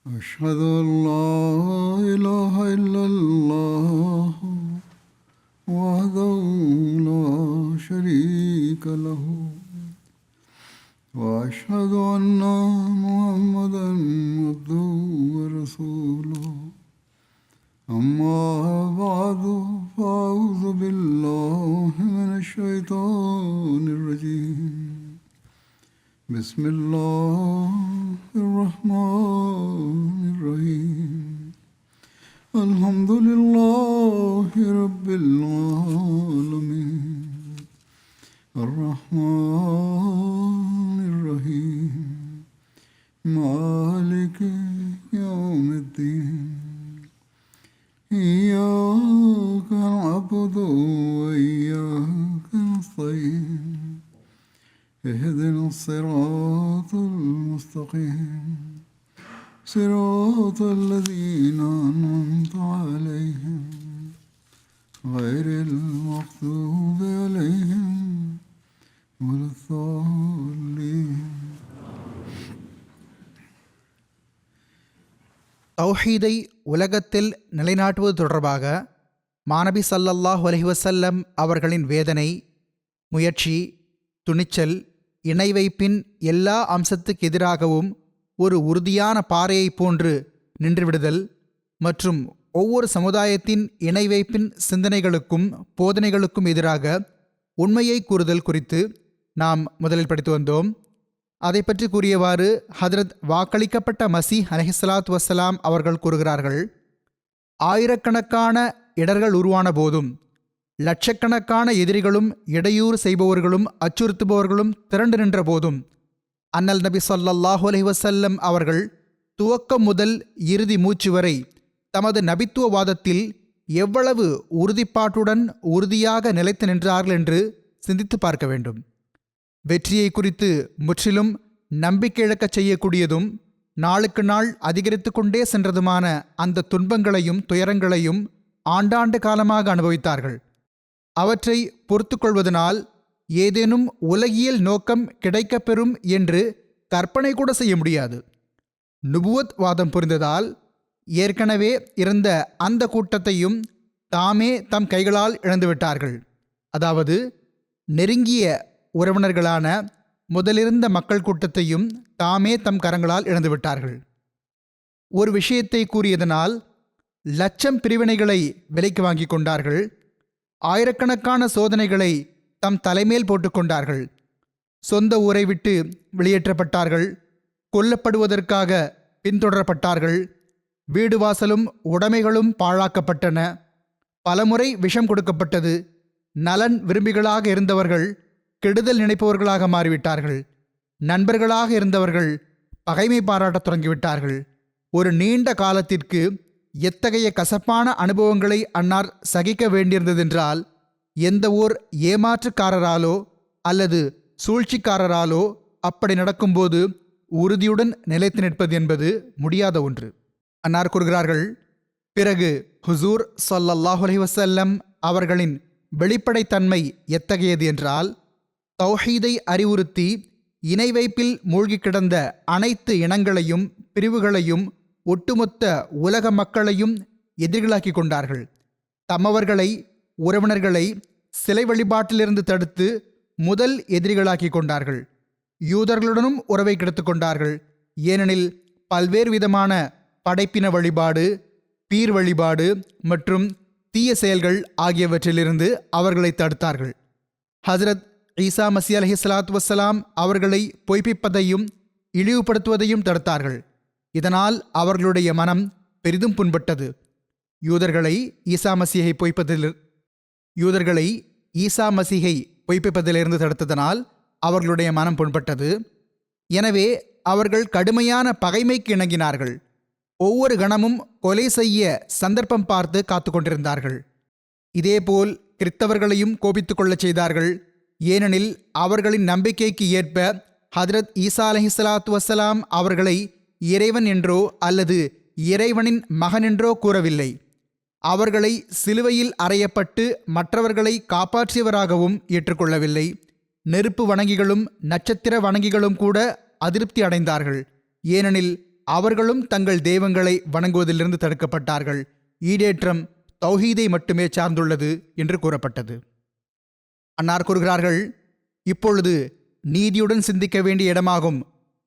أشهد أن لا إله إلا الله وحده لا شريك له وأشهد أن محمدا عبده ورسوله أما بعد فأعوذ بالله من الشيطان الرجيم بسم الله الرحمن الرحيم الحمد لله رب العالمين الرحمن الرحيم مالك يوم الدين إياك نعبد وإياك نستعين اهدنا الصراط المستقيم صراط الذين أنعمت عليهم غير المغضوب عليهم ولا الضالين. தௌஹீதை உலகத்தில் நிலைநாட்டுவது தொடர்பாக மாநபி ஸல்லல்லாஹு அலைஹி வஸல்லம் அவர்களின் வேதனை, முயற்சி, துணிச்சல், இணை வைப்பின் எல்லா அம்சத்துக்கு எதிராகவும் ஒரு உறுதியான பாறையைப் போன்று நின்றுவிடுதல் மற்றும் ஒவ்வொரு சமுதாயத்தின் இணை வைப்பின் சிந்தனைகளுக்கும் போதனைகளுக்கும் எதிராக உண்மையை கூறுதல் குறித்து நாம் முதலில் படித்து வந்தோம். அதை பற்றி கூறியவாறு ஹதரத் வாக்களிக்கப்பட்ட மசீஹ் அலைஹிஸ்ஸலாத்து வஸ்ஸலாம் அவர்கள் கூறுகிறார்கள், ஆயிரக்கணக்கான இடர்கள் உருவான போதும் லட்சக்கணக்கான எதிரிகளும் இடையூறு செய்பவர்களும் அச்சுறுத்துபவர்களும் திரண்டு நின்ற போதும் அன்னல் நபி ஸல்லல்லாஹு அலைஹி வஸல்லம் அவர்கள் துவக்கம் முதல் இறுதி மூச்சு வரை தமது நபித்துவவாதத்தில் எவ்வளவு உறுதிப்பாட்டுடன் உறுதியாக நிலைத்து நின்றார்கள் என்று சிந்தித்து பார்க்க வேண்டும். வெற்றியை குறித்து முற்றிலும் நம்பிக்கை இழக்கச் செய்யக்கூடியதும் நாளுக்கு நாள் அதிகரித்து கொண்டே சென்றதுமான அந்த துன்பங்களையும் துயரங்களையும் ஆண்டாண்டு காலமாக அனுபவித்தார்கள். அவற்றை பொறுத்து கொள்வதனால் ஏதேனும் உலகியல் நோக்கம் கிடைக்கப்பெறும் என்று கற்பனை கூட செய்ய முடியாது. நுபுவத் வாதம் புரிந்ததால் ஏற்கனவே இருந்த அந்த கூட்டத்தையும் தாமே தம் கைகளால் இழந்துவிட்டார்கள். அதாவது நெருங்கிய உறவினர்களான முதலிருந்த மக்கள் கூட்டத்தையும் தாமே தம் கரங்களால் இழந்துவிட்டார்கள். ஒரு விஷயத்தை கூறியதனால் லட்சம் பிரிவினைகளை விலைக்கு வாங்கி கொண்டார்கள். ஆயிரக்கணக்கான சோதனைகளை தம் தலைமேல் போட்டுக்கொண்டார்கள். சொந்த ஊரை விட்டு வெளியேற்றப்பட்டார்கள். கொல்லப்படுவதற்காக பின்தொடரப்பட்டார்கள். வீடு வாசலும் உடைமைகளும் பாழாக்கப்பட்டன. பலமுறை விஷம் கொடுக்கப்பட்டது. நலன் விரும்பிகளாக இருந்தவர்கள் கெடுதல் நினைப்பவர்களாக மாறிவிட்டார்கள். நண்பர்களாக இருந்தவர்கள் பகைமை பாராட்டத் தொடங்கிவிட்டார்கள். ஒரு நீண்ட காலத்திற்கு எத்தகைய கசப்பான அனுபவங்களை அன்னார் சகிக்க வேண்டியிருந்ததென்றால் எந்த ஓர் ஏமாற்றுக்காரராலோ அல்லது சூழ்ச்சிக்காரராலோ அப்படி நடக்கும்போது உறுதியுடன் நிலைத்து நிற்பது என்பது முடியாத ஒன்று. அன்னார் கூறுகிறார்கள், பிறகு ஹுசூர் ஸல்லல்லாஹு அலைஹி வஸல்லம் அவர்களின் வெளிப்படைத்தன்மை எத்தகையது என்றால், தௌஹீதை அறிவுறுத்தி இணை வைப்பில் மூழ்கி கிடந்த அனைத்து இனங்களையும் பிரிவுகளையும் ஒட்டுமொத்த உலக மக்களையும் எதிரிகளாக்கி கொண்டார்கள். தம்மவர்களை உறவினர்களை சிலை வழிபாட்டிலிருந்து தடுத்து முதல் எதிரிகளாக்கி கொண்டார்கள். யூதர்களுடனும் உறவை கெடுத்து கொண்டார்கள். ஏனெனில் பல்வேறு விதமான படைப்பின வழிபாடு, பீர் வழிபாடு மற்றும் தீய செயல்கள் ஆகியவற்றிலிருந்து அவர்களை தடுத்தார்கள். ஹஜ்ரத் ஈசா மஸீஹ் அலைஹிஸ்ஸலாத்து வஸ்ஸலாம் அவர்களை பொய்ப்பிப்பதையும் இழிவுபடுத்துவதையும் தடுத்தார்கள். இதனால் அவர்களுடைய மனம் பெரிதும் புண்பட்டது. யூதர்களை ஈசா மசீஹை பொய்ப்பிப்பதிலிருந்து தடுத்ததனால் அவர்களுடைய மனம் புண்பட்டது. எனவே அவர்கள் கடுமையான பகைமைக்கு இணங்கினார்கள். ஒவ்வொரு கணமும் கொலை செய்ய சந்தர்ப்பம் பார்த்து காத்து கொண்டிருந்தார்கள். இதேபோல் கிறித்தவர்களையும் கோபித்துக் கொள்ளச் செய்தார்கள். ஏனெனில் அவர்களின் நம்பிக்கைக்கு ஏற்ப ஹதரத் ஈசா அலைஹிஸ்ஸலாத்து வஸ்ஸலாம் அவர்களை இறைவன் என்றோ அல்லது இறைவனின் மகனென்றோ கூறவில்லை. அவர்களை சிலுவையில் அறையப்பட்டு மற்றவர்களை காப்பாற்றியவராகவும் ஏற்றுக்கொள்ளவில்லை. நெருப்பு வணங்கிகளும் நட்சத்திர வணங்கிகளும் கூட அதிருப்தி அடைந்தார்கள். ஏனெனில் அவர்களும் தங்கள் தெய்வங்களை வணங்குவதிலிருந்து தடுக்கப்பட்டார்கள். ஈடேற்றம் தௌஹீதை மட்டுமே சார்ந்துள்ளது என்று கூறப்பட்டது. அன்னார் கூறுகிறார்கள், இப்பொழுது நீதியுடன் சிந்திக்க வேண்டிய இடமாகும்.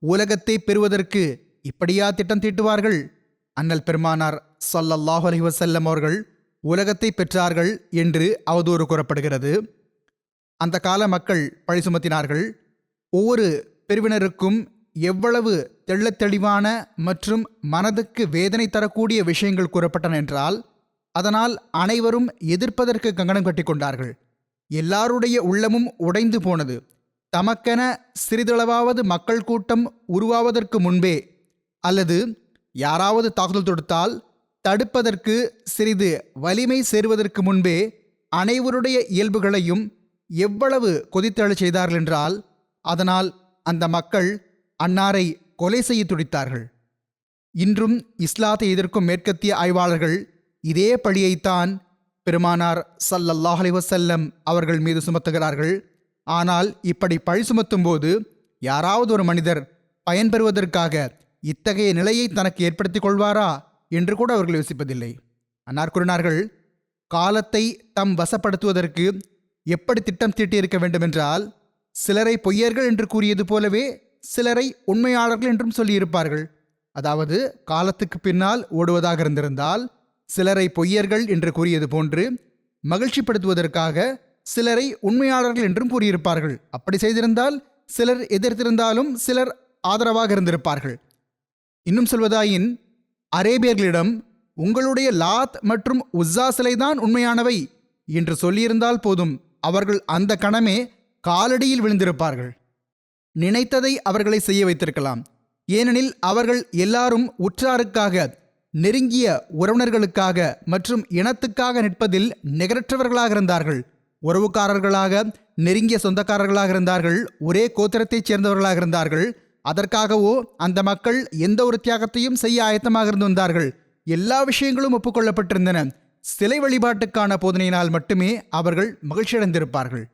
உலகத்தை பெறுவதற்கு இப்படியா திட்டம் தீட்டுவார்கள்? அண்ணல் பெருமானார் ஸல்லல்லாஹு அலைஹி வஸல்லம் அவர்கள் உலகத்தை பெற்றார்கள் என்று அவதூறு கூறப்படுகிறது. அந்த கால மக்கள் பழி சுமத்தினார்கள். ஒவ்வொரு பிரிவினருக்கும் எவ்வளவு தெள்ளத் தெளிவான மற்றும் மனதுக்கு வேதனை தரக்கூடிய விஷயங்கள் கூறப்பட்டன என்றால், அதனால் அனைவரும் எதிர்ப்பதற்கு கங்கணம் கட்டி கொண்டார்கள். எல்லாருடைய உள்ளமும் உடைந்து போனது. தமக்கென சிறிதளவாவது மக்கள் கூட்டம் உருவாவதற்கு முன்பே அல்லது யாராவது தாக்குதல் தொடுத்தால் தடுப்பதற்கு சிறிது வலிமை சேருவதற்கு முன்பே அனைவருடைய இயல்புகளையும் எவ்வளவு கொதித்தெழச் செய்தார்கள் என்றால், அதனால் அந்த மக்கள் அன்னாரை கொலை செய்ய துடித்தார்கள். இன்றும் இஸ்லாத்தை எதிர்க்கும் மேற்கத்திய ஆய்வாளர்கள் இதே பழியைத்தான் பெருமானார் ஸல்லல்லாஹு அலைஹி வஸல்லம் அவர்கள் மீது சுமத்துகிறார்கள். ஆனால் இப்படி பழி சுமத்தும் போது யாராவது ஒரு மனிதர் பயன்பெறுவதற்காக இத்தகைய நிலையை தனக்கு ஏற்படுத்திக் கொள்வாரா என்று கூட அவர்கள் யோசிப்பதில்லை. அன்னார் கூறினார்கள், காலத்தை தம் வசப்படுத்துவதற்கு எப்படி திட்டம் தீட்டியிருக்க வேண்டுமென்றால், சிலரை பொய்யர்கள் என்று கூறியது போலவே சிலரை உண்மையாளர்கள் என்றும் சொல்லியிருப்பார்கள். அதாவது காலத்துக்கு பின்னால் ஓடுவதாக இருந்திருந்தால் சிலரை பொய்யர்கள் என்று கூறியது போன்று மகிழ்ச்சிப்படுத்துவதற்காக சிலரை உண்மையாளர்கள் என்றும் கூறியிருப்பார்கள். அப்படி செய்திருந்தால் சிலர் எதிர்த்திருந்தாலும் சிலர் ஆதரவாக இருந்திருப்பார்கள். இன்னும் சொல்வதாயின், அரேபியர்களிடம் உங்களுடைய லாத் மற்றும் உஸ்ஸா சிலைதான் உண்மையானவை என்று சொல்லியிருந்தால் போதும், அவர்கள் அந்த கணமே காலடியில் விழுந்திருப்பார்கள். நினைத்ததை அவர்களை செய்ய வைத்திருக்கலாம். ஏனெனில் அவர்கள் எல்லாரும் உற்றாருக்காக, நெருங்கிய உறவினர்களுக்காக மற்றும் இனத்துக்காக நிற்பதில் நிகரற்றவர்களாக இருந்தார்கள். உறவுக்காரர்களாக, நெருங்கிய சொந்தக்காரர்களாக இருந்தார்கள். ஒரே கோத்திரத்தைச் சேர்ந்தவர்களாக இருந்தார்கள். அதற்காகவோ அந்த மக்கள் எந்த ஒரு தியாகத்தையும் செய்ய ஆயத்தமாக இருந்து வந்தார்கள். எல்லா விஷயங்களும் ஒப்புக்கொள்ளப்பட்டிருந்தன. சிலை வழிபாட்டுக்கான போதனையினால் மட்டுமே அவர்கள் மகிழ்ச்சியடைந்திருப்பார்கள்.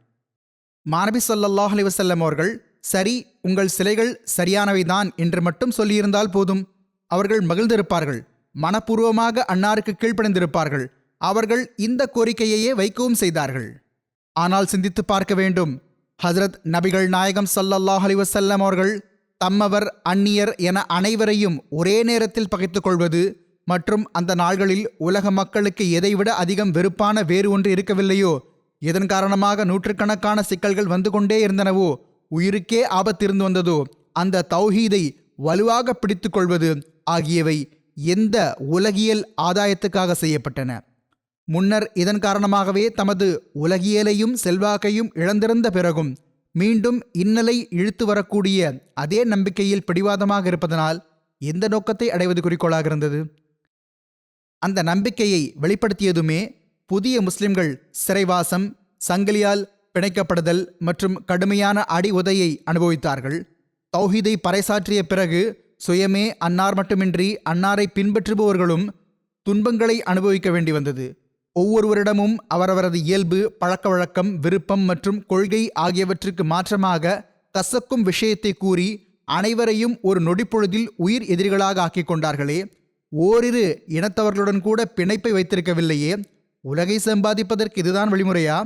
மாநபி ஸல்லல்லாஹு அலைஹி வஸல்லம் அவர்கள், சரி, உங்கள் சிலைகள் சரியானவைதான் என்று மட்டும் சொல்லியிருந்தால் போதும், அவர்கள் மகிழ்ந்திருப்பார்கள். மனப்பூர்வமாக அன்னாருக்கு கீழ்ப்படைந்திருப்பார்கள். அவர்கள் இந்த கோரிக்கையையே வைக்கவும் செய்தார்கள். ஆனால் சிந்தித்து பார்க்க வேண்டும். ஹஜ்ரத் நபிகள் நாயகம் ஸல்லல்லாஹு அலைஹி வஸல்லம் அவர்கள் தம்மவர், அந்நியர் என அனைவரையும் ஒரே நேரத்தில் பகைத்துக் கொள்வது மற்றும் அந்த நாள்களில் உலக மக்களுக்கு எதைவிட அதிகம் வெறுப்பான வேறு ஒன்று இருக்கவில்லையோ, இதன் காரணமாக நூற்றுக்கணக்கான சிக்கல்கள் வந்து கொண்டே இருந்தனவோ, உயிருக்கே ஆபத்து இருந்து வந்ததோ, அந்த தௌஹீதை வலுவாக பிடித்து கொள்வது ஆகியவை எந்த உலகியல் ஆதாயத்துக்காக செய்யப்பட்டன? முன்னர் இதன் காரணமாகவே தமது உலகியலையும் செல்வாக்கையும் இழந்திருந்த பிறகும் மீண்டும் இன்னலை இழுத்து வரக்கூடிய அதே நம்பிக்கையில் பிடிவாதமாக இருப்பதனால் எந்த நோக்கத்தை அடைவது குறிக்கோளாக இருந்தது? அந்த நம்பிக்கையை வெளிப்படுத்தியதுமே புதிய முஸ்லிம்கள் சிறைவாசம், சங்கிலியால் பிணைக்கப்படுதல் மற்றும் கடுமையான அடி உதையை அனுபவித்தார்கள். தௌஹீதை பறைசாற்றிய பிறகு சுயமே அன்னார் மட்டுமின்றி அன்னாரை பின்பற்றுபவர்களும் துன்பங்களை அனுபவிக்க வேண்டி வந்தது. ஒவ்வொருவரிடமும் அவரவரது இயல்பு, பழக்க வழக்கம், விருப்பம் மற்றும் கொள்கை ஆகியவற்றுக்கு மாற்றமாக கசக்கும் விஷயத்தை கூறி அனைவரையும் ஒரு நொடிப்பொழுதில் உயிர் எதிரிகளாக ஆக்கிக் கொண்டார்களே. ஓரிரு இனத்தவர்களுடன் கூட பிணைப்பை வைத்திருக்கவில்லையே. உலகை சம்பாதிப்பதற்கு இதுதான் வழிமுறையா?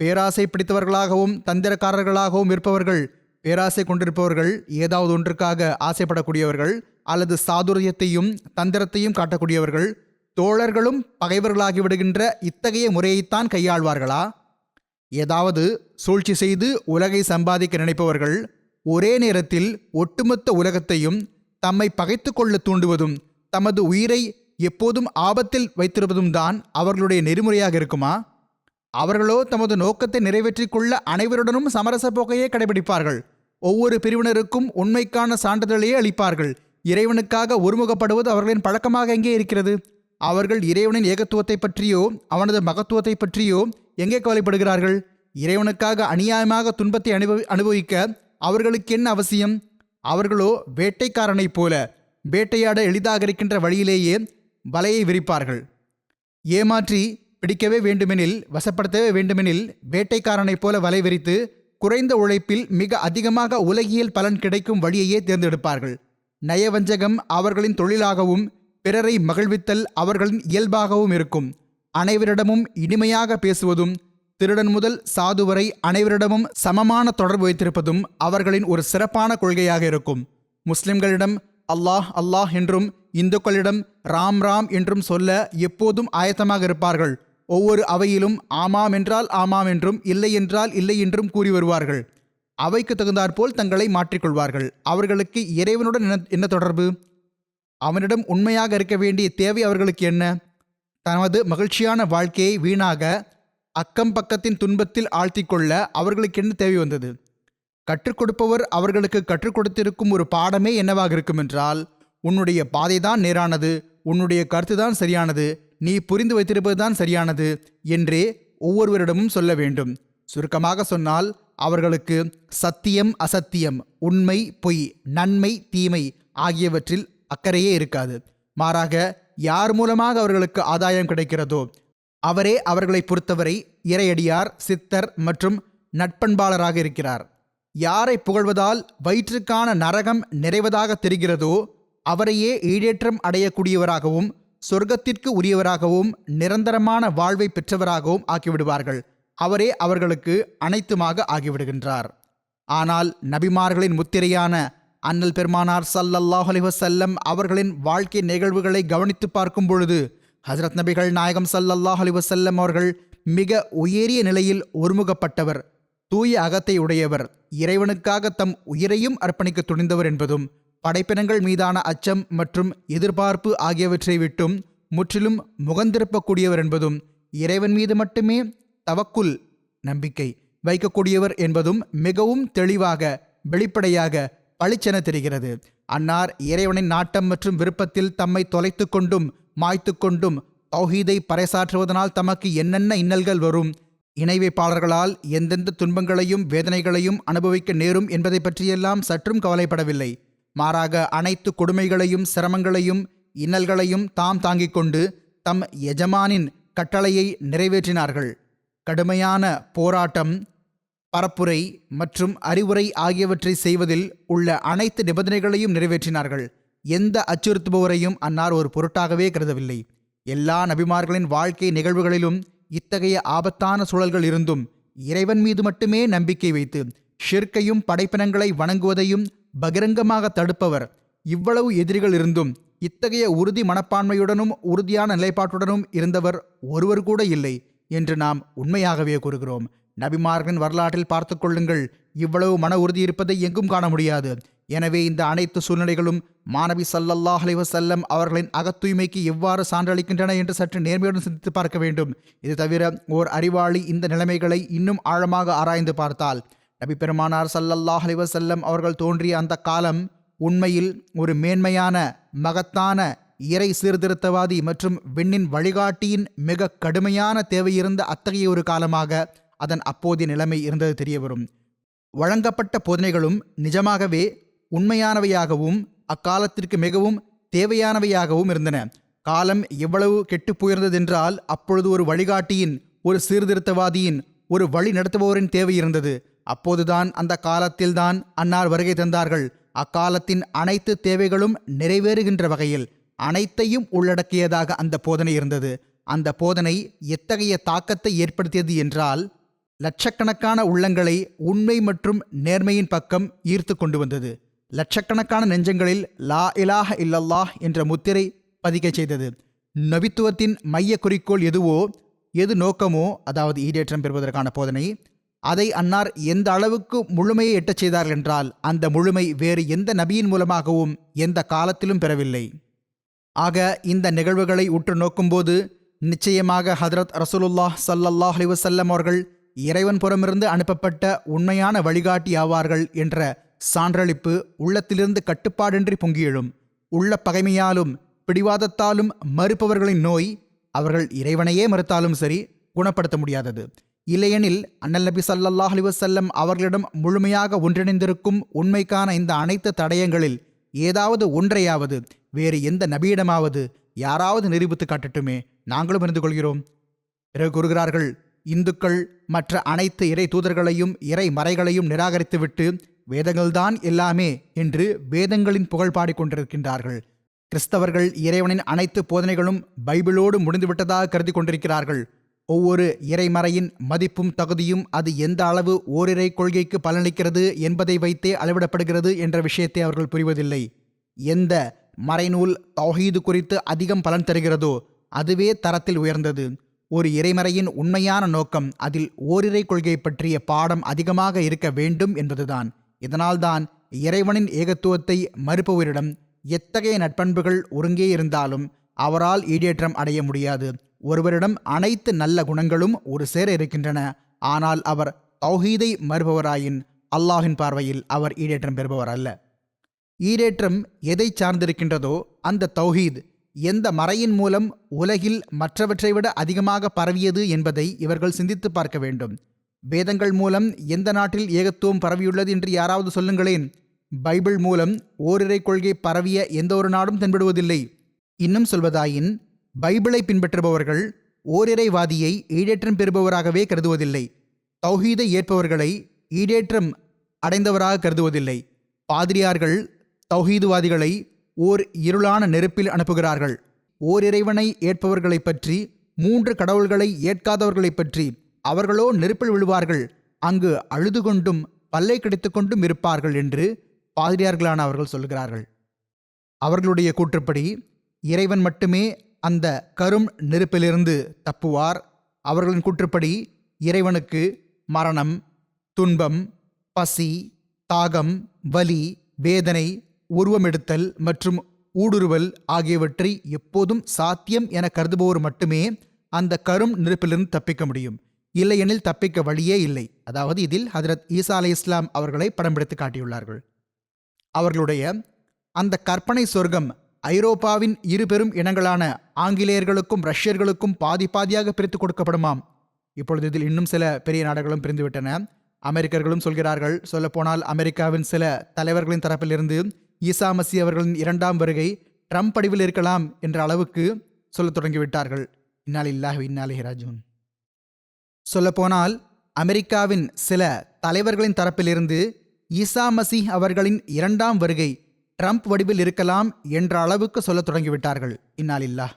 பேராசை பிடித்தவர்களாகவும் தந்திரக்காரர்களாகவும் இருப்பவர்கள், பேராசை கொண்டிருப்பவர்கள், ஏதாவது ஒன்றுக்காக ஆசைப்படக்கூடியவர்கள் அல்லது சாதுரியத்தையும் தந்திரத்தையும் காட்டக்கூடியவர்கள், தோழர்களும் பகைவர்களாகிவிடுகின்ற இத்தகைய முறையைத்தான் கையாள்வார்களா? ஏதாவது சூழ்ச்சி செய்து உலகை சம்பாதிக்க நினைப்பவர்கள் ஒரே நேரத்தில் ஒட்டுமொத்த உலகத்தையும் தம்மை பகைத்து கொள்ள தூண்டுவதும் தமது உயிரை எப்போதும் ஆபத்தில் வைத்திருப்பதும் தான் அவர்களுடைய நெறிமுறையாக இருக்குமா? அவர்களோ தமது நோக்கத்தை நிறைவேற்றிக் கொள்ள அனைவருடனும் சமரச போக்கையே கடைபிடிப்பார்கள். ஒவ்வொரு பிரிவினருக்கும் உண்மைக்கான சான்றிதழையே அளிப்பார்கள். இறைவனுக்காக ஒருமுகப்படுவது அவர்களின் பழக்கமாக எங்கே இருக்கிறது? அவர்கள் இறைவனின் ஏகத்துவத்தை பற்றியோ அவனது மகத்துவத்தை பற்றியோ எங்கே கவலைப்படுகிறார்கள்? இறைவனுக்காக அநியாயமாக துன்பத்தை அனுபவிக்க அவர்களுக்கு என்ன அவசியம்? அவர்களோ வேட்டைக்காரனைப் போல வேட்டையாட எளிதாக இருக்கின்ற வழியிலேயே வலையை விரிப்பார்கள். ஏமாற்றி பிடிக்கவே வேண்டுமெனில், வசப்படுத்தவே வேண்டுமெனில் வேட்டைக்காரனைப் போல வலை விரித்து குறைந்த உழைப்பில் மிக அதிகமாக உலகியல் பலன் கிடைக்கும் வழியையே தேர்ந்தெடுப்பார்கள். நயவஞ்சகம் அவர்களின் தொழிலாகவும் பிறரை மகிழ்வித்தல் அவர்களின் இயல்பாகவும் இருக்கும். அனைவரிடமும் இனிமையாக பேசுவதும் திருடன் முதல் சாது வரை அனைவரிடமும் சமமான தொடர்பு வைத்திருப்பதும் அவர்களின் ஒரு சிறப்பான கொள்கையாக இருக்கும். முஸ்லிம்களிடம் அல்லாஹ் அல்லாஹ் என்றும் இந்துக்களிடம் ராம் ராம் என்றும் சொல்ல எப்போதும் ஆயத்தமாக இருப்பார்கள். ஒவ்வொரு அவையிலும் ஆமாம் என்றால் ஆமாம் என்றும் இல்லை என்றால் இல்லை என்றும் கூறி வருவார்கள். அவைக்கு தகுந்தாற்போல் தங்களை மாற்றிக்கொள்வார்கள். அவர்களுக்கு இறைவனுடன் என்ன தொடர்பு? அவனிடம் உண்மையாக இருக்க வேண்டிய தேவை அவர்களுக்கு என்ன? தமது மகிழ்ச்சியான வாழ்க்கையை வீணாக அக்கம் பக்கத்தின் துன்பத்தில் ஆழ்த்திக்கொள்ள அவர்களுக்கு என்ன தேவை வந்தது? கற்றுக் கொடுப்பவர் அவர்களுக்கு கற்றுக் கொடுத்திருக்கும் ஒரு பாடமே என்னவாக இருக்கும் என்றால், உன்னுடைய பாதைதான் நேரானது, உன்னுடைய கருத்துதான் சரியானது, நீ புரிந்து வைத்திருப்பதுதான் சரியானது என்றே ஒவ்வொருவரிடமும் சொல்ல வேண்டும். சுருக்கமாக சொன்னால், அவர்களுக்கு சத்தியம் அசத்தியம், உண்மை பொய், நன்மை தீமை ஆகியவற்றில் அக்கறையே இருக்காது. மாறாக யார் மூலமாக அவர்களுக்கு ஆதாயம் கிடைக்கிறதோ அவரே அவர்களை பொறுத்தவரை இறையடியார், சித்தர் மற்றும் நட்பண்பாளராக இருக்கிறார். யாரை புகழ்வதால் வயிற்றுக்கான நரகம் நிறைவதாக தெரிகிறதோ அவரையே ஈடேற்றம் அடையக்கூடியவராகவும் சொர்க்கத்திற்கு உரியவராகவும் நிரந்தரமான வாழ்வை பெற்றவராகவும் ஆக்கிவிடுவார்கள். அவரே அவர்களுக்கு அனைத்துமாக ஆகிவிடுகின்றார். ஆனால் நபிமார்களின் முத்திரையான அண்ணல் பெருமானார் ஸல்லல்லாஹு அலைஹி வஸல்லம் அவர்களின் வாழ்க்கை நிகழ்வுகளை கவனித்து பார்க்கும் பொழுது ஹஜ்ரத் நபிகள் நாயகம் ஸல்லல்லாஹு அலைஹி வஸல்லம் அவர்கள் மிக உயரிய நிலையில் ஒருமுகப்பட்டவர், தூய அகத்தை உடையவர், இறைவனுக்காக தம் உயிரையும் அர்ப்பணிக்க துணிந்தவர் என்பதும், படைப்பினங்கள் மீதான அச்சம் மற்றும் எதிர்பார்ப்பு ஆகியவற்றை விட்டும் முற்றிலும் முகந்திருப்பக்கூடியவர் என்பதும், இறைவன் மீது மட்டுமே தவக்குல் நம்பிக்கை வைக்கக்கூடியவர் என்பதும் மிகவும் தெளிவாக வெளிப்படையாக பளிச்சென தெரிகிறது. அன்னார் இறைவனின் நாட்டம் மற்றும் விருப்பத்தில் தம்மை தொலைத்து கொண்டும் மாய்த்து கொண்டும் தௌஹீதை பறைசாற்றுவதனால் தமக்கு என்னென்ன இன்னல்கள் வரும், இணை வைப்பாளர்களால் எந்தெந்த துன்பங்களையும் வேதனைகளையும் அனுபவிக்க நேரும் என்பதை பற்றியெல்லாம் சற்றும் கவலைப்படவில்லை. மாறாக அனைத்து கொடுமைகளையும் சிரமங்களையும் இன்னல்களையும் தாம் தாங்கிக் கொண்டு தம் எஜமானின் கட்டளையை நிறைவேற்றினார்கள். கடுமையான போராட்டம், பரப்புரை மற்றும் அறிவுரை ஆகியவற்றை செய்வதில் உள்ள அனைத்து நிபந்தனைகளையும் நிறைவேற்றினார்கள். எந்த அச்சுறுத்துபவரையும் அன்னார் ஒரு பொருட்டாகவே கருதவில்லை. எல்லா நபிமார்களின் வாழ்க்கை நிகழ்வுகளிலும் இத்தகைய ஆபத்தான சூழல்கள் இருந்தும் இறைவன் மீது மட்டுமே நம்பிக்கை வைத்து ஷிர்கையும் படைப்பினங்களை வணங்குவதையும் பகிரங்கமாக தடுப்பவர். இவ்வளவு எதிரிகள் இருந்தும் இத்தகைய உறுதி மனப்பான்மையுடனும் உறுதியான நிலைப்பாட்டுடனும் இருந்தவர் ஒருவர் கூட இல்லை என்று நாம் உண்மையாகவே கூறுகிறோம். நபிமார்களின் வரலாற்றில் பார்த்து கொள்ளுங்கள், இவ்வளவு மன உறுதி இருப்பதை எங்கும் காண முடியாது. எனவே இந்த அனைத்து சூழ்நிலைகளும் மாணவி ஸல்லல்லாஹு அலைஹி வஸல்லம் அவர்களின் அகத்தூய்மைக்கு எவ்வாறு சான்றளிக்கின்றன என்று சற்று நேர்மையுடன் சிந்தித்து பார்க்க வேண்டும். இது தவிர ஓர் அறிவாளி இந்த நிலைமைகளை இன்னும் ஆழமாக ஆராய்ந்து பார்த்தால், நபி பெருமானார் ஸல்லல்லாஹு அலைஹி வஸல்லம் அவர்கள் தோன்றிய அந்த காலம் உண்மையில் ஒரு மேன்மையான மகத்தான இறை சீர்திருத்தவாதி மற்றும் விண்ணின் வழிகாட்டியின் மிக கடுமையான தேவையிருந்த அத்தகைய ஒரு காலமாக அதன் அப்போதைய நிலைமை இருந்தது தெரியவரும். வழங்கப்பட்ட போதனைகளும் நிஜமாகவே உண்மையானவையாகவும் அக்காலத்திற்கு மிகவும் தேவையானவையாகவும் இருந்தன. காலம் எவ்வளவு கெட்டு போயிருந்ததென்றால் அப்பொழுது ஒரு வழிகாட்டியின், ஒரு சீர்திருத்தவாதியின், ஒரு வழி நடத்துபவரின் தேவை இருந்தது. அப்போதுதான் அந்த காலத்தில்தான் அன்னார் வருகை தந்தார்கள். அக்காலத்தின் அனைத்து தேவைகளும் நிறைவேறுகின்ற வகையில் அனைத்தையும் உள்ளடக்கியதாக அந்த போதனை இருந்தது. அந்த போதனை எத்தகைய தாக்கத்தை ஏற்படுத்தியது என்றால், லட்சக்கணக்கான உள்ளங்களை உண்மை மற்றும் நேர்மையின் பக்கம் ஈர்த்து கொண்டு வந்தது. லட்சக்கணக்கான நெஞ்சங்களில் லா இலாஹ இல்லல்லாஹ் என்ற முத்திரை பதிக்கச் செய்தது. நபித்துவத்தின் மைய குறிக்கோள் எதுவோ, எது நோக்கமோ, அதாவது ஈடேற்றம் பெறுவதற்கான போதனை, அதை அன்னார் எந்த அளவுக்கு முழுமையை எட்டச் செய்தார்கள் என்றால் அந்த முழுமை வேறு எந்த நபியின் மூலமாகவும் எந்த காலத்திலும் பெறவில்லை. ஆக இந்த நிகழ்வுகளை உற்று நோக்கும்போது நிச்சயமாக ஹதரத் ரசூலுல்லாஹ் ஸல்லல்லாஹு அலைஹி வஸல்லம் அவர்கள் இறைவன் புறமிருந்து அனுப்பப்பட்ட உண்மையான வழிகாட்டி ஆவார்கள் என்ற சான்றளிப்பு உள்ளத்திலிருந்து கட்டுப்பாடின்றி பொங்கியெழும். உள்ள பகைமையாலும் பிடிவாதத்தாலும் மறுப்பவர்களின் நோய் அவர்கள் இறைவனையே மறுத்தாலும் சரி குணப்படுத்த முடியாதது. இல்லையெனில் அண்ணல் நபி ஸல்லல்லாஹு அலைஹி வஸல்லம் அவர்களிடம் முழுமையாக ஒன்றிணைந்திருக்கும் உண்மைக்கான இந்த அனைத்து தடயங்களில் ஏதாவது ஒன்றையாவது வேறு எந்த நபியிடமாவது யாராவது நிரூபித்து காட்டட்டுமே, நாங்களும் இருந்து கொள்கிறோம். பிறகு கூறுகிறார்கள், இந்துக்கள் மற்ற அனைத்து இறை தூதர்களையும் இறை மறைகளையும் நிராகரித்துவிட்டு வேதங்கள்தான் எல்லாமே என்று வேதங்களின் புகழ் பாடிக்கொண்டிருக்கின்றார்கள். கிறிஸ்தவர்கள் இறைவனின் அனைத்து போதனைகளும் பைபிளோடு முடிந்துவிட்டதாக கருதி கொண்டிருக்கிறார்கள். ஒவ்வொரு இறைமறையின் மதிப்பும் தகுதியும் அது எந்த அளவு ஓரிரை கொள்கைக்கு பலனளிக்கிறது என்பதை வைத்தே அளவிடப்படுகிறது என்ற விஷயத்தை அவர்கள் புரிவதில்லை. எந்த மறைநூல் தௌஹீது குறித்து அதிகம் பலன் தருகிறதோ அதுவே தரத்தில் உயர்ந்தது. ஒரு இறைமறையின் உண்மையான நோக்கம் அதில் ஓரிரை கொள்கை பற்றிய பாடம் அதிகமாக இருக்க வேண்டும் என்பதுதான். இதனால்தான் இறைவனின் ஏகத்துவத்தை மறுப்பவரிடம் எத்தகைய நற்பண்புகள் ஒருங்கே இருந்தாலும் அவரால் ஈடேற்றம் அடைய முடியாது. ஒருவரிடம் அனைத்து நல்ல குணங்களும் ஒரு சேர இருக்கின்றன, ஆனால் அவர் தௌஹீதை மறுப்பவராயின் அல்லாஹின் பார்வையில் அவர் ஈடேற்றம் பெறுபவர் அல்ல. ஈடேற்றம் எதை சார்ந்திருக்கின்றதோ அந்த தௌஹீத் எந்த மறையின் மூலம் உலகில் மற்றவற்றை விட அதிகமாக பரவியது என்பதை இவர்கள் சிந்தித்து பார்க்க வேண்டும். வேதங்கள் மூலம் எந்த நாட்டில் ஏகத்துவம் பரவியுள்ளது என்று யாராவது சொல்லுங்களேன். பைபிள் மூலம் ஓரிரை கொள்கை பரவிய எந்த ஒரு நாடும் தென்படுவதில்லை. இன்னும் சொல்வதாயின் பைபிளை பின்பற்றுபவர்கள் ஓரிரைவாதியை ஈடேற்றம் பெறுபவராகவே கருதுவதில்லை. தௌஹீதை ஏற்பவர்களை ஈடேற்றம் அடைந்தவராக கருதுவதில்லை. பாதிரியார்கள் தௌஹீதுவாதிகளை ஓர் இருளான நெருப்பில் அனுப்புகிறார்கள். ஓரிறைவனை ஏற்பவர்களை பற்றி, 3 கடவுள்களை ஏற்காதவர்களை பற்றி அவர்களோ நெருப்பில் விழுவார்கள், அங்கு அழுது கொண்டும் பல்லை கடித்துக் கொண்டும் இருப்பார்கள் என்று பாதிரியார்களான அவர்கள் சொல்கிறார்கள். அவர்களுடைய கூற்றுப்படி இறைவன் மட்டுமே அந்த கரும் நெருப்பிலிருந்து தப்புவார். அவர்களின் கூற்றுப்படி இறைவனுக்கு மரணம், துன்பம், பசி, தாகம், வலி, வேதனை, உருவமெடுத்தல் மற்றும் ஊடுருவல் ஆகியவற்றை எப்போதும் சாத்தியம் என கருதுபவர் மட்டுமே அந்த கரும் நெருப்பிலிருந்து தப்பிக்க முடியும். இல்லையெனில் தப்பிக்க வழியே இல்லை. அதாவது இதில் ஹஜ்ரத் ஈசா அலைஹிஸ்ஸலாம் அவர்களை படம் பிடித்து காட்டியுள்ளார்கள். அவர்களுடைய அந்த கற்பனை சொர்க்கம் ஐரோப்பாவின் 2 பெரும் இனங்களான ஆங்கிலேயர்களுக்கும் ரஷ்யர்களுக்கும் பாதி பாதியாக பிரித்து கொடுக்கப்படுமாம். இப்பொழுது இதில் இன்னும் சில பெரிய நாடுகளும் பிரிந்துவிட்டன. அமெரிக்கர்களும் சொல்கிறார்கள். சொல்லப்போனால் அமெரிக்காவின் சில தலைவர்களின் தரப்பிலிருந்து ஈசா மசி அவர்களின் 2ஆம் வருகை ட்ரம்ப் வடிவில் இருக்கலாம் என்ற அளவுக்கு சொல்லத் தொடங்கிவிட்டார்கள். இன்னா லில்லாஹி வ இன்னா இலைஹி ராஜிஊன். சொல்லப்போனால் அமெரிக்காவின் சில தலைவர்களின் தரப்பிலிருந்து ஈசா மசீஹ் அவர்களின் 2ஆம் வருகை ட்ரம்ப் வடிவில் இருக்கலாம் என்ற அளவுக்கு சொல்லத் தொடங்கிவிட்டார்கள். இன்னா லில்லாஹ்.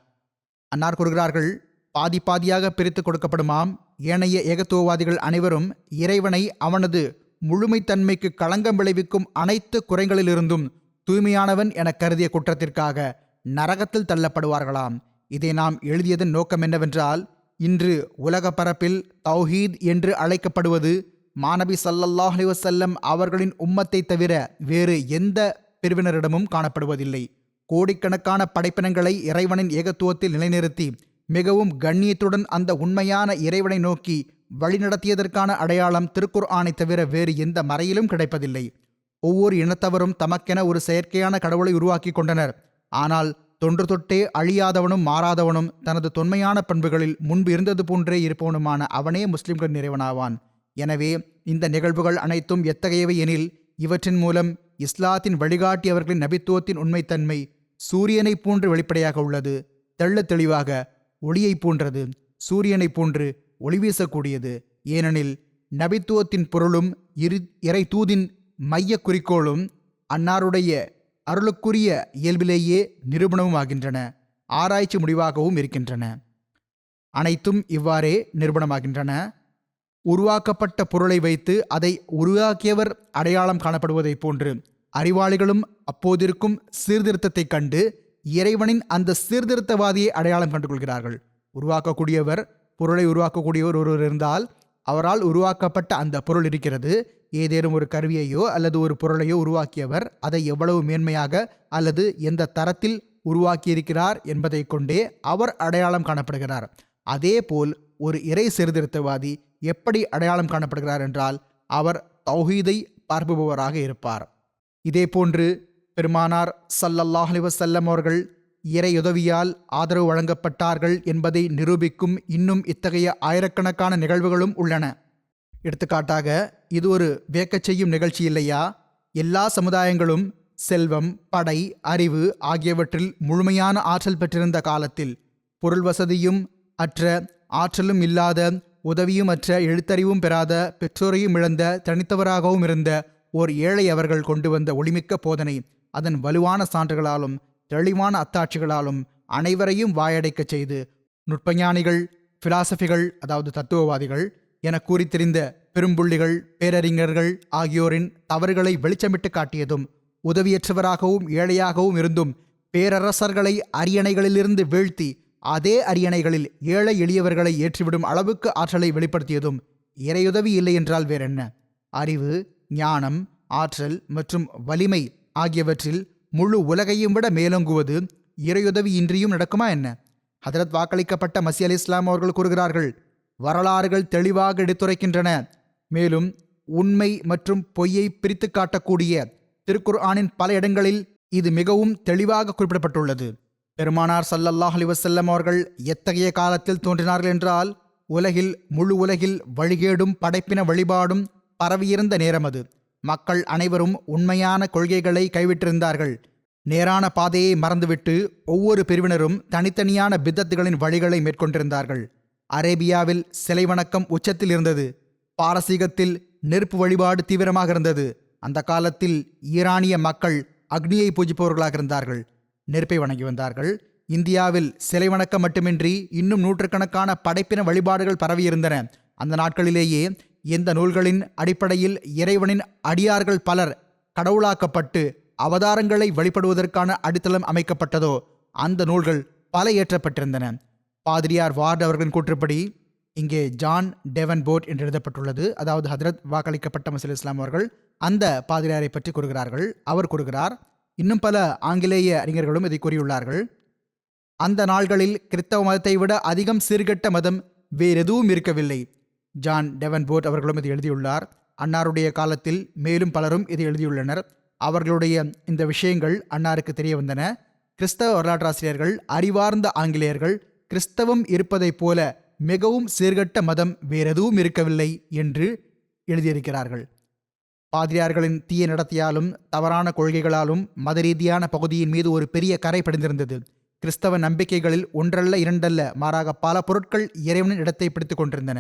அன்னார் கூறுகிறார்கள், பாதி பாதியாக பிரித்து கொடுக்கப்படுமாம். ஏனைய ஏகத்துவவாதிகள் அனைவரும் இறைவனை அவனது முழுமைத்தன்மைக்கு களங்கம் விளைவிக்கும் அனைத்து குறைகளிலிருந்தும் தூய்மையானவன் என கருதிய குற்றத்திற்காக நரகத்தில் தள்ளப்படுவார்களாம். இதை நாம் எழுதியதன் நோக்கம் என்னவென்றால், இன்று உலக பரப்பில் தௌஹீத் என்று அழைக்கப்படுவது மாநபி ஸல்லல்லாஹு அலைஹி வஸல்லம் அவர்களின் உம்மத்தை தவிர வேறு எந்த பிரிவினரிடமும் காணப்படுவதில்லை. கோடிக்கணக்கான படைப்பினங்களை இறைவனின் ஏகத்துவத்தில் நிலைநிறுத்தி மிகவும் கண்ணியத்துடன் அந்த உண்மையான இறைவனை நோக்கி வழிநடத்தியதற்கான அடையாளம் திருக்குர்ஆனை தவிர வேறு எந்த மறையிலும் கிடைப்பதில்லை. ஒவ்வொரு இனத்தவரும் தமக்கென ஒரு செயற்கையான கடவுளை உருவாக்கி கொண்டனர். ஆனால் தொன்று தொட்டே அழியாதவனும் மாறாதவனும் தனது தொன்மையான பண்புகளில் முன்பு இருந்தது போன்றே இருப்பவனுமான அவனே முஸ்லிம்களின் இறைவனாவான். எனவே இந்த நிகழ்வுகள் அனைத்தும் எத்தகையவை எனில், இவற்றின் மூலம் இஸ்லாத்தின் வழிகாட்டி அவர்களின் நபித்துவத்தின் உண்மைத்தன்மை சூரியனைப் போன்று வெளிப்படையாக உள்ளது. தெள்ளத் தெளிவாக ஒளியைப் போன்றது, சூரியனைப் போன்று ஒளி வீசக்கூடியது. ஏனெனில் நபித்துவத்தின் பொருளும் இறை தூதின் மைய குறிக்கோளும் அன்னாருடைய அருளுக்குரிய இயல்பிலேயே நிரூபணமும் ஆகின்றன, ஆராய்ச்சி முடிவாகவும் இருக்கின்றன. அனைத்தும் இவ்வாறே நிரூபணமாகின்றன. உருவாக்கப்பட்ட பொருளை வைத்து அதை உருவாக்கியவர் அடையாளம் காணப்படுவதைப் போன்று அறிவாளிகளும் அப்போதிருக்கும் சீர்திருத்தத்தைக் கண்டு இறைவனின் அந்த சீர்திருத்தவாதியை அடையாளம் கண்டுகொள்கிறார்கள். உருவாக்கக்கூடியவர், பொருளை உருவாக்கக்கூடியவர் ஒருவர் இருந்தால் அவரால் உருவாக்கப்பட்ட அந்த பொருள் இருக்கிறது. ஏதேனும் ஒரு கருவியையோ அல்லது ஒரு பொருளையோ உருவாக்கியவர் அதை எவ்வளவு மேன்மையாக அல்லது எந்த தரத்தில் உருவாக்கியிருக்கிறார் என்பதை கொண்டே அவர் அடையாளம் காணப்படுகிறார். அதேபோல் ஒரு இறை சீர்திருத்தவாதி எப்படி அடையாளம் காணப்படுகிறார் என்றால் அவர் தௌஹீதை பரப்புபவராக இருப்பார். இதேபோன்று பெருமானார் ஸல்லல்லாஹு அலைஹி வஸல்லம் அவர்கள் இறையுதவியால் ஆதரவு வழங்கப்பட்டார்கள் என்பதை நிரூபிக்கும் இன்னும் இத்தகைய ஆயிரக்கணக்கான நிகழ்வுகளும் உள்ளன. எடுத்துக்காட்டாக, இது ஒரு வியக்கச் செய்யும் நிகழ்ச்சி இல்லையா? எல்லா சமுதாயங்களும் செல்வம், படை, அறிவு ஆகியவற்றில் முழுமையான ஆற்றல் பெற்றிருந்த காலத்தில் பொருள் வசதியும் அற்ற, ஆற்றலும் இல்லாத, உதவியும் அற்ற, எழுத்தறிவும் பெறாத, பெற்றோரையும் இழந்த, தனித்தவராகவும் இருந்த ஓர் ஏழை அவர்கள் கொண்டு வந்த ஒளிமிக்க போதனை அதன் வலுவான சான்றுகளாலும் தெளிவான அத்தாட்சிகளாலும் அனைவரையும் வாயடைக்கச் செய்து நுட்பஞானிகள், பிலாசபிகள் அதாவது தத்துவவாதிகள் என கூறி தெரிந்த பெரும்புள்ளிகள், பேரறிஞர்கள் ஆகியோரின் தவறுகளை வெளிச்சமிட்டு காட்டியதும், உதவியற்றவராகவும் ஏழையாகவும் இருந்தும் பேரரசர்களை அரியணைகளிலிருந்து வீழ்த்தி அதே அரியணைகளில் ஏழை எளியவர்களை ஏற்றிவிடும் அளவுக்கு ஆற்றலை வெளிப்படுத்தியதும் இறையுதவி இல்லை என்றால் வேறென்ன? அறிவு, ஞானம், ஆற்றல் மற்றும் வலிமை ஆகியவற்றில் முழு உலகையும் விட மேலோங்குவது இறையுதவி இன்றியும் நடக்குமா என்ன? ஹதரத் வாக்களிக்கப்பட்ட மசி அலி இஸ்லாம் அவர்கள் கூறுகிறார்கள், வரலாறுகள் தெளிவாக எடுத்துரைக்கின்றன. மேலும் உண்மை மற்றும் பொய்யை பிரித்து காட்டக்கூடிய திருக்குர்ஆனின் பல இடங்களில் இது மிகவும் தெளிவாக குறிப்பிடப்பட்டுள்ளது. பெருமானார் ஸல்லல்லாஹு அலைஹி வஸல்லம் அவர்கள் எத்தகைய காலத்தில் தோன்றினார்கள் என்றால், முழு உலகில் வழிகேடும் படைப்பின வழிபாடும் பரவியிருந்த நேரம் அது. மக்கள் அனைவரும் உண்மையான கொள்கைகளை கைவிட்டிருந்தார்கள். நேரான பாதையை மறந்துவிட்டு ஒவ்வொரு பிரிவினரும் தனித்தனியான பிதத்துகளின் வழிகளை மேற்கொண்டிருந்தார்கள். அரேபியாவில் சிலை வணக்கம் உச்சத்தில் இருந்தது. பாரசீகத்தில் நெருப்பு வழிபாடு தீவிரமாக இருந்தது. அந்த காலத்தில் ஈரானிய மக்கள் அக்னியை பூஜிப்பவர்களாக இருந்தார்கள், நெருப்பை வணங்கி வந்தார்கள். இந்தியாவில் சிலை வணக்கம் மட்டுமின்றி இன்னும் நூற்றுக்கணக்கான படைப்பின வழிபாடுகள் பரவியிருந்தன. அந்த நாட்களிலேயே எந்த நூல்களின் அடிப்படையில் இறைவனின் அடியார்கள் பலர் கடவுளாக்கப்பட்டு அவதாரங்களை வழிபடுவதற்கான அடித்தளம் அமைக்கப்பட்டதோ அந்த நூல்கள் பல இயற்றப்பட்டிருந்தன. பாதிரியார் வார்டு அவர்களின் கூற்றுப்படி இங்கே ஜான் டெவன்போர்ட் என்று எழுதப்பட்டுள்ளது. அதாவது ஹதரத் வாக்களிக்கப்பட்ட மசி அலி இஸ்லாம் அவர்கள் அந்த பாதிரியாரை பற்றி கூறுகிறார்கள். அவர் கூறுகிறார், இன்னும் பல ஆங்கிலேய அறிஞர்களும் இதை கூறியுள்ளார்கள், அந்த நாள்களில் கிறிஸ்தவ மதத்தை விட அதிகம் சீர்கெட்ட மதம் வேறெதுவும் இருக்கவில்லை. ஜான் டெவன்போர்ட் அவர்களும் இதை எழுதியுள்ளார். அன்னாருடைய காலத்தில் மேலும் பலரும் இதை எழுதியுள்ளனர். அவர்களுடைய இந்த விஷயங்கள் அன்னாருக்கு தெரிய வந்தன. கிறிஸ்தவ வரலாற்றாசிரியர்கள், அறிவார்ந்த ஆங்கிலேயர்கள் கிறிஸ்தவம் இருப்பதைப் போல மிகவும் சீர்கெட்ட மதம் வேறெதுவும் இருக்கவில்லை என்று எழுதியிருக்கிறார்கள். பாதிரியார்களின் தீய நடத்தையாலும் தவறான கொள்கைகளாலும் மத ரீதியான பகுதியின் மீது ஒரு பெரிய கரை படிந்திருந்தது. கிறிஸ்தவ நம்பிக்கைகளில் ஒன்றல்ல இரண்டல்ல, மாறாக பல பொருட்கள் இறைவனின் இடத்தை பிடித்துக் கொண்டிருந்தன.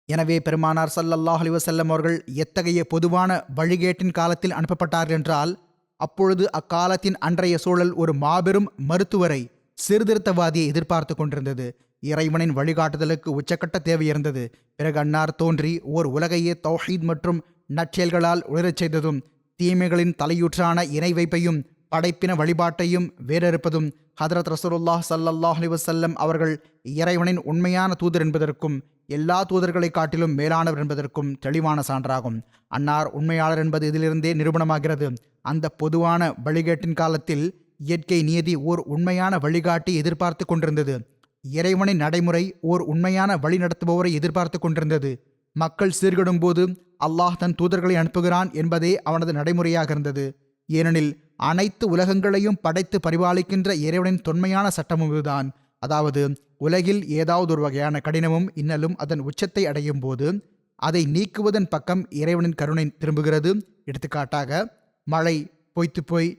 எனவே பெருமானார் ஸல்லல்லாஹு அலைஹி வஸல்லம் அவர்கள் எத்தகைய பொதுவான வழிகேட்டின் காலத்தில் அனுப்பப்பட்டார்கள் என்றால், அப்பொழுது அக்காலத்தின் அன்றைய சூழல் ஒரு மாபெரும் மருத்துவரை, சீர்திருத்தவாதியை எதிர்பார்த்து கொண்டிருந்தது. இறைவனின் வழிகாட்டுதலுக்கு உச்சக்கட்ட தேவை இருந்தது. பிறகு அன்னார் தோன்றி ஓர் உலகையே தௌஹீத் மற்றும் நற்செயல்களால் உயரச் செய்ததும், தீமைகளின் தலையூற்றான இணை வைப்பையும் படைப்பின வழிபாட்டையும் வேறறுப்பதும் ஹதரத் ரசூலுல்லாஹ் ஸல்லல்லாஹு அலைஹி வஸல்லம் அவர்கள் இறைவனின் உண்மையான தூதர் என்பதற்கும் எல்லா தூதர்களை காட்டிலும் மேலானவர் என்பதற்கும் தெளிவான சான்றாகும். அன்னார் உண்மையாளர் என்பது இதிலிருந்தே நிரூபணமாகிறது. அந்த பொதுவான வழிகேட்டின் காலத்தில் இயற்கை நியதி ஓர் உண்மையான வழிகாட்டி எதிர்பார்த்து கொண்டிருந்தது. இறைவனின் நடைமுறை ஓர் உண்மையான வழி நடத்துபவரை எதிர்பார்த்து கொண்டிருந்தது. மக்கள் சீர்கெடும் போது அல்லாஹ் தன் தூதர்களை அனுப்புகிறான் என்பதே அவனது நடைமுறையாக இருந்தது. ஏனெனில் அனைத்து உலகங்களையும் படைத்து பரிபாலிக்கின்ற இறைவனின் தொன்மையான சட்டமும் இதுதான். அதாவது, உலகில் ஏதாவது ஒரு வகையான கடினமும் இன்னலும் அதன் உச்சத்தை அடையும் போது அதை நீக்குவதன் பக்கம் இறைவனின் கருணை திரும்புகிறது. எடுத்துக்காட்டாக, மழை பொய்த்து போய்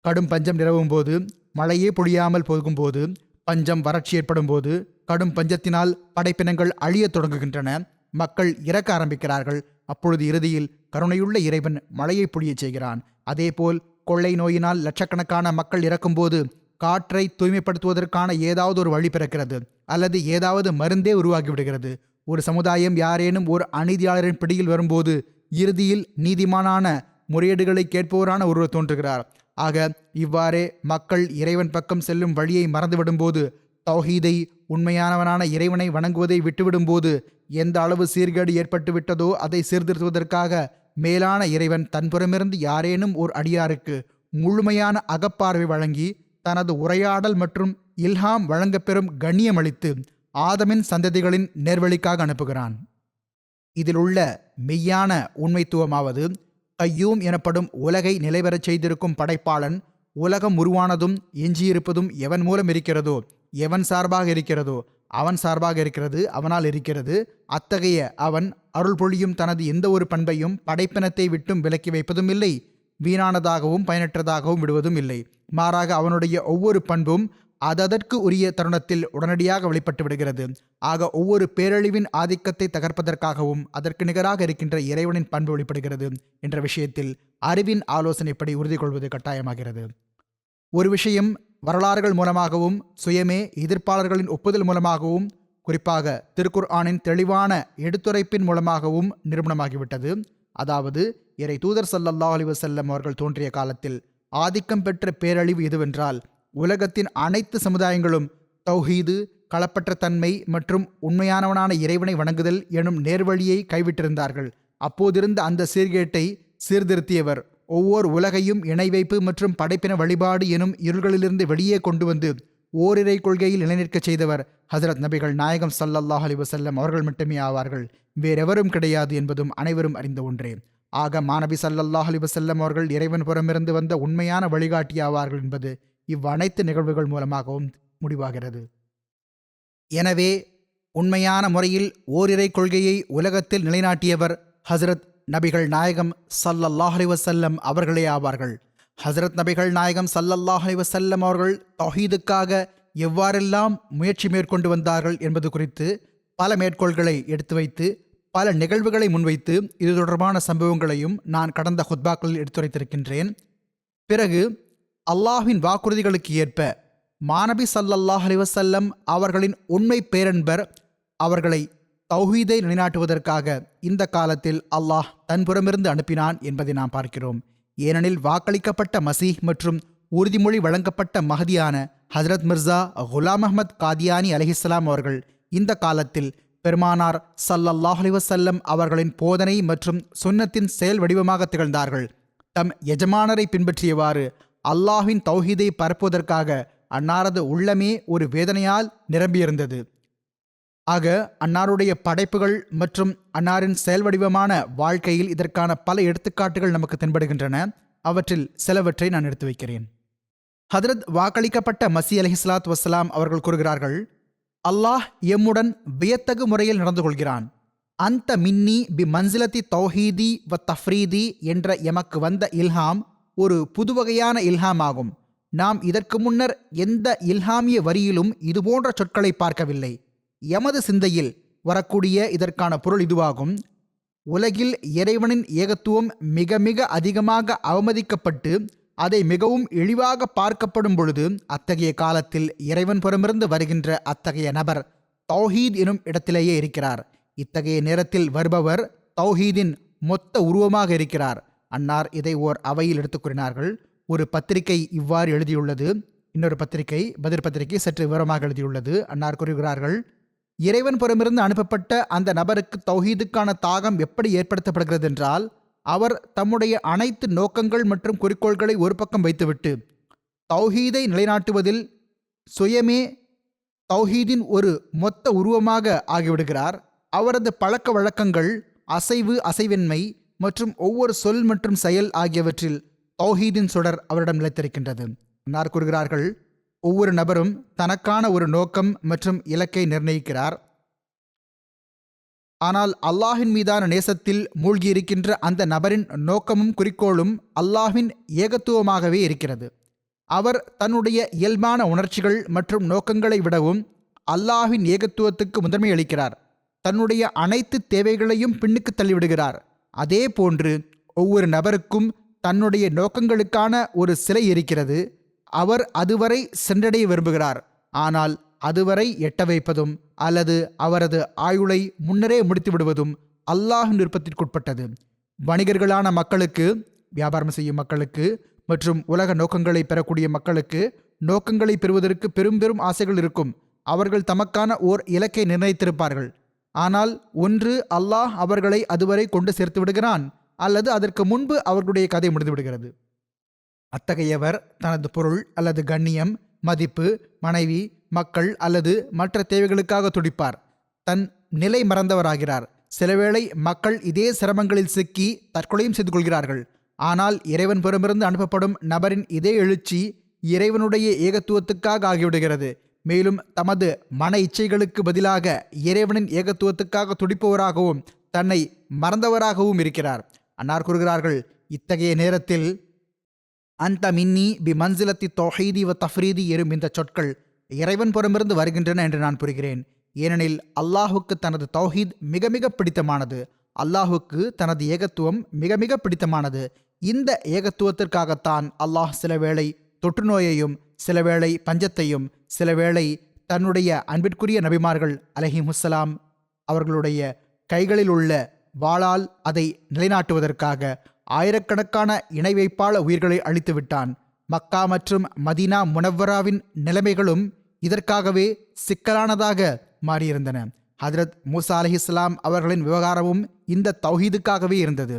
கடும் பஞ்சம் நிலவும் போது, மழையே பொழியாமல் போகும்போது, பஞ்சம் வறட்சி ஏற்படும் போது, கடும் பஞ்சத்தினால் படைப்பினங்கள் அழியத் தொடங்குகின்றன, மக்கள் இறக்க ஆரம்பிக்கிறார்கள். அப்பொழுது இறுதியில் கருணையுள்ள இறைவன் மழையை பொழியச் செய்கிறான். அதேபோல் கொள்ளை நோயினால் லட்சக்கணக்கான மக்கள் இறக்கும்போது காற்றை தூய்மைப்படுத்துவதற்கான ஏதாவது ஒரு வழி பிறக்கிறது, அல்லது ஏதாவது மருந்தே உருவாகிவிடுகிறது. ஒரு சமுதாயம் யாரேனும் ஒரு அநீதியாளரின் பிடியில் வரும்போது இறுதியில் நீதிமானான முறையீடுகளை கேட்பவரான ஒருவர் தோன்றுகிறார். ஆக இவ்வாறே மக்கள் இறைவன் பக்கம் செல்லும் வழியை மறந்துவிடும்போது, தௌஹீதை, உண்மையானவனான இறைவனை வணங்குவதை விட்டுவிடும்போது எந்த அளவு சீர்கேடு ஏற்பட்டு விட்டதோ அதை சீர்திருத்துவதற்காக மேலான இறைவன் தன்புறமிருந்து யாரேனும் ஓர் அடியாருக்கு முழுமையான அகப்பார்வை வழங்கி தனது உரையாடல் மற்றும் இல்ஹாம் வழங்கப்பெறும் கண்ணியமளித்து ஆதமின் சந்ததிகளின் நேர்வழிக்காக அனுப்புகிறான். இதில் உள்ள மெய்யான உண்மைத்துவமாவது, கையூம் எனப்படும் உலகை நிலைபெறச் செய்திருக்கும் படைப்பாளன் உலகம் உருவானதும் எஞ்சியிருப்பதும் எவன் மூலம் இருக்கிறதோ, எவன் சார்பாக இருக்கிறதோ அவன் சார்பாக இருக்கிறது, அவனால் இருக்கிறது. அத்தகைய அவன் அருள் பொழியும் தனது எந்த ஒரு பண்பையும் படைப்பினத்தை விட்டும் விலக்கி வைப்பதும் இல்லை, வீணானதாகவும் பயனற்றதாகவும் விடுவதும் இல்லை. மாறாக அவனுடைய ஒவ்வொரு பண்பும் அதற்கு உரிய தருணத்தில் உடனடியாக வெளிப்பட்டு விடுகிறது. ஆக ஒவ்வொரு பேரழிவின் ஆதிக்கத்தை தகர்ப்பதற்காகவும் அதற்கு நிகராக இருக்கின்ற இறைவனின் பண்பு வெளிப்படுகிறது என்ற விஷயத்தில் அறிவின் ஆலோசனைப்படி உறுதி கொள்வது கட்டாயமாகிறது. ஒரு விஷயம் வரலாறுகள் மூலமாகவும் சுயமே எதிர்ப்பாளர்களின் ஒப்புதல் மூலமாகவும் குறிப்பாக திருக்குர்ஆனின் தெளிவான எடுத்துரைப்பின் மூலமாகவும் நிரூபணமாகிவிட்டது. அதாவது இறை தூதர் ஸல்லல்லாஹு அலைஹி வஸல்லம் அவர்கள் தோன்றிய காலத்தில் ஆதிக்கம் பெற்ற பேரழிவு எதுவென்றால் உலகத்தின் அனைத்து சமுதாயங்களும் தௌஹீது, களப்பற்ற தன்மை மற்றும் உண்மையானவனான இறைவனை வணங்குதல் எனும் நேர்வழியை கைவிட்டிருந்தார்கள். அப்போதிருந்த அந்த சீர்கேட்டை சீர்திருத்தியவர் ஒவ்வொரு உலகையும் இணை வைப்பு மற்றும் படைப்பின வழிபாடு எனும் இருள்களிலிருந்து வெளியே கொண்டு வந்து ஓரிரை கொள்கையில் நிலைநிற்கச் செய்தவர் ஹஜ்ரத் நபிகள் நாயகம் ஸல்லல்லாஹு அலைஹி வஸல்லம் அவர்கள் மட்டுமே ஆவார்கள். வேறெவரும் கிடையாது என்பதும் அனைவரும் அறிந்த ஒன்றே. ஆக மாநபி ஸல்லல்லாஹு அலைஹி வஸல்லம் அவர்கள் இறைவன் புறமிருந்து வந்த உண்மையான வழிகாட்டியாவார்கள் என்பது இவ்வனைத்து நிகழ்வுகள் மூலமாகவும் முடிவாகிறது. எனவே உண்மையான முறையில் ஓரிரை கொள்கையை உலகத்தில் நிலைநாட்டியவர் ஹஜ்ரத் நபிகள் நாயகம் ஸல்லல்லாஹு அலைஹி வஸல்லம் அவர்களே ஆவார்கள். ஹஜ்ரத் நபிகள் நாயகம் ஸல்லல்லாஹு அலைஹி வஸல்லம் அவர்கள் தௌஹீதுக்காக எவ்வாறெல்லாம் முயற்சி மேற்கொண்டு வந்தார்கள் என்பது குறித்து பல மேற்கோள்களை எடுத்து வைத்து பல நிகழ்வுகளை முன்வைத்து இது தொடர்பான சம்பவங்களையும் நான் கடந்த ஹுத்பாக்களில் எடுத்துரைத்திருக்கின்றேன். பிறகு அல்லாஹ்வின் வாக்குறுதிகளுக்கு ஏற்ப மாநபி ஸல்லல்லாஹு அலைஹி வஸல்லம் அவர்களின் உண்மை பேரன்பர் அவர்களை தௌஹீதை நிலைநாட்டுவதற்காக இந்த காலத்தில் அல்லாஹ் தன்புறமிருந்து அனுப்பினான் என்பதை நாம் பார்க்கிறோம். ஏனெனில் வாக்களிக்கப்பட்ட மசீஹ் மற்றும் உறுதிமொழி வழங்கப்பட்ட மஹதியான ஹஜ்ரத் மிர்சா குலாம் அஹ்மத் காதியானி அலைஹிஸ்ஸலாம் அவர்கள் இந்த காலத்தில் பெருமானார் ஸல்லல்லாஹு அலைஹி வஸல்லம் அவர்களின் போதனை மற்றும் சுன்னத்தின் செயல் வடிவமாக திகழ்ந்தார்கள். தம் எஜமானரை பின்பற்றியவாறு அல்லாஹ்வின் தௌஹீதை பரப்புவதற்காக அன்னாரது உள்ளமே ஒரு வேதனையால் நிரம்பியிருந்தது. ஆக அன்னாருடைய படைப்புகள் மற்றும் அன்னாரின் செயல் வடிவமான வாழ்க்கையில் இதற்கான பல எடுத்துக்காட்டுகள் நமக்கு தென்படுகின்றன. அவற்றில் சிலவற்றை நான் எடுத்து வைக்கிறேன். ஹதரத் வாக்களிக்கப்பட்ட மசி அலைஹிஸ்ஸலாத்து வஸ்ஸலாம் அவர்கள் கூறுகிறார்கள், அல்லாஹ் எம்முடன் வியத்தகு முறையில் நடந்து கொள்கிறான். அந்த மின்னி பி மன்சிலத்தி தௌஹீதி வ தஃப்ரீதி என்ற எமக்கு வந்த இல்ஹாம் ஒரு புதுவகையான இல்ஹாம் ஆகும். நாம் இதற்கு முன்னர் எந்த இல்ஹாமிய வரியிலும் இதுபோன்ற சொற்களை பார்க்கவில்லை. எமது சிந்தையில் வரக்கூடிய இதற்கான பொருள் இதுவாகும். உலகில் இறைவனின் ஏகத்துவம் மிக மிக அதிகமாக அவமதிக்கப்பட்டு அதை மிகவும் இழிவாக பார்க்கப்படும் பொழுது அத்தகைய காலத்தில் இறைவன் புறமிருந்து வருகின்ற அத்தகைய நபர் தௌஹீத் எனும் இடத்திலேயே இருக்கிறார். இத்தகைய நேரத்தில் வருபவர் தௌஹீதின் மொத்த உருவமாக இருக்கிறார். அன்னார் இதை ஓர் அவையில் எடுத்துக் கூறினார்கள். ஒரு பத்திரிகை இவ்வாறு எழுதியுள்ளது. இன்னொரு பத்திரிகை பதிர் பத்திரிகை சற்று விவரமாக எழுதியுள்ளது. அன்னார் கூறுகிறார்கள், இறைவன் புறமிருந்து அனுப்பப்பட்ட அந்த நபருக்கு தௌஹீதுக்கான தாகம் எப்படி ஏற்படுத்தப்படுகிறது என்றால், அவர் தம்முடைய அனைத்து நோக்கங்கள் மற்றும் குறிக்கோள்களை ஒரு பக்கம் வைத்துவிட்டு தௌஹீதை நிலைநாட்டுவதில் சுயமே தௌஹீதின் ஒரு மொத்த உருவமாக ஆகிவிடுகிறார். அவரது பழக்க வழக்கங்கள், அசைவின்மை மற்றும் ஒவ்வொரு சொல் மற்றும் செயல் ஆகியவற்றில் தௌஹீதின் சுடர் அவரிடம் நிலைத்திருக்கின்றது. அன்னார் கூறுகிறார்கள், ஒவ்வொரு நபரும் தனக்கான ஒரு நோக்கம் மற்றும் இலக்கை நிர்ணயிக்கிறார். ஆனால் அல்லாஹின் மீதான நேசத்தில் மூழ்கியிருக்கின்ற அந்த நபரின் நோக்கமும் குறிக்கோளும் அல்லாஹ்வின் ஏகத்துவமாகவே இருக்கிறது. அவர் தன்னுடைய இயல்பான உணர்ச்சிகள் மற்றும் நோக்கங்களை விடவும் அல்லாஹ்வின் ஏகத்துவத்துக்கு முதன்மை அளிக்கிறார். தன்னுடைய அனைத்து தேவைகளையும் பின்னுக்கு தள்ளிவிடுகிறார். அதே போன்று ஒவ்வொரு நபருக்கும் தன்னுடைய நோக்கங்களுக்கான ஒரு சிலை இருக்கிறது. அவர் அதுவரை சென்றடைய விரும்புகிறார். ஆனால் அதுவரை எட்ட வைப்பதும் அல்லது அவரது ஆயுளை முன்னரே முடித்து விடுவதும் அல்லாஹ்வின் விருப்பத்திற்குட்பட்டது. வணிகர்களான மக்களுக்கு, வியாபாரம் செய்யும் மக்களுக்கு மற்றும் உலக நோக்கங்களை பெறக்கூடிய மக்களுக்கு நோக்கங்களை பெறுவதற்கு பெரும் பெரும் ஆசைகள் இருக்கும். அவர்கள் தமக்கான ஓர் இலக்கை நிர்ணயித்திருப்பார்கள். ஆனால் ஒன்று அல்லாஹ் அவர்களை அதுவரை கொண்டு சேர்த்து விடுகிறான், அல்லது அதற்கு முன்பு அவர்களுடைய கதை முடிந்து விடுகிறது. அத்தகையவர் தனது பொருள் அல்லது கண்ணியம், மதிப்பு, மனைவி, மக்கள் அல்லது மற்ற தேவைகளுக்காக துடிப்பார். தன் நிலை மறந்தவராகிறார். சிலவேளை மக்கள் இதே சிரமங்களில் சிக்கி தற்கொலையும் செய்து கொள்கிறார்கள். ஆனால் இறைவன் புறமிருந்து அனுப்பப்படும் நபரின் இதே எழுச்சி இறைவனுடைய ஏகத்துவத்துக்காக ஆகிவிடுகிறது. மேலும் தமது மன இச்சைகளுக்கு பதிலாக இறைவனின் ஏகத்துவத்துக்காக துடிப்பவராகவும் தன்னை மறந்தவராகவும் இருக்கிறார். அன்னார் கூறுகிறார்கள், இத்தகைய நேரத்தில் அந்த மின்னி பி மன்சிலத்தி தௌஹீதி வ தஃப்ரீதி எனும் இந்த சொற்கள் இறைவன் புறமிருந்து வருகின்றன என்று நான் புரிகிறேன். ஏனெனில் அல்லாஹுக்கு தனது தௌஹீத் மிக மிக பிடித்தமானது. அல்லாஹுக்கு தனது ஏகத்துவம் மிக மிக பிடித்தமானது. இந்த ஏகத்துவத்திற்காகத்தான் அல்லாஹ் சில வேளை தொற்று நோயையும், சில வேளை பஞ்சத்தையும், சில வேளை தன்னுடைய அன்பிற்குரிய நபிமார்கள் அலைஹிமுஸ்ஸலாம் அவர்களுடைய கைகளில் உள்ள வாளால் அதை நிலைநாட்டுவதற்காக ஆயிரக்கணக்கான இணை வைப்பாள உயிர்களை அழித்து விட்டான். மக்கா மற்றும் மதீனா முனவ்வராவின் நிலைமைகளும் இதற்காகவே சிக்கலானதாக மாறியிருந்தன. ஹஜ்ரத் மூசா அலைஹிஸ்ஸலாம் அவர்களின் விவகாரமும் இந்த தௌஹீதுக்காகவே இருந்தது.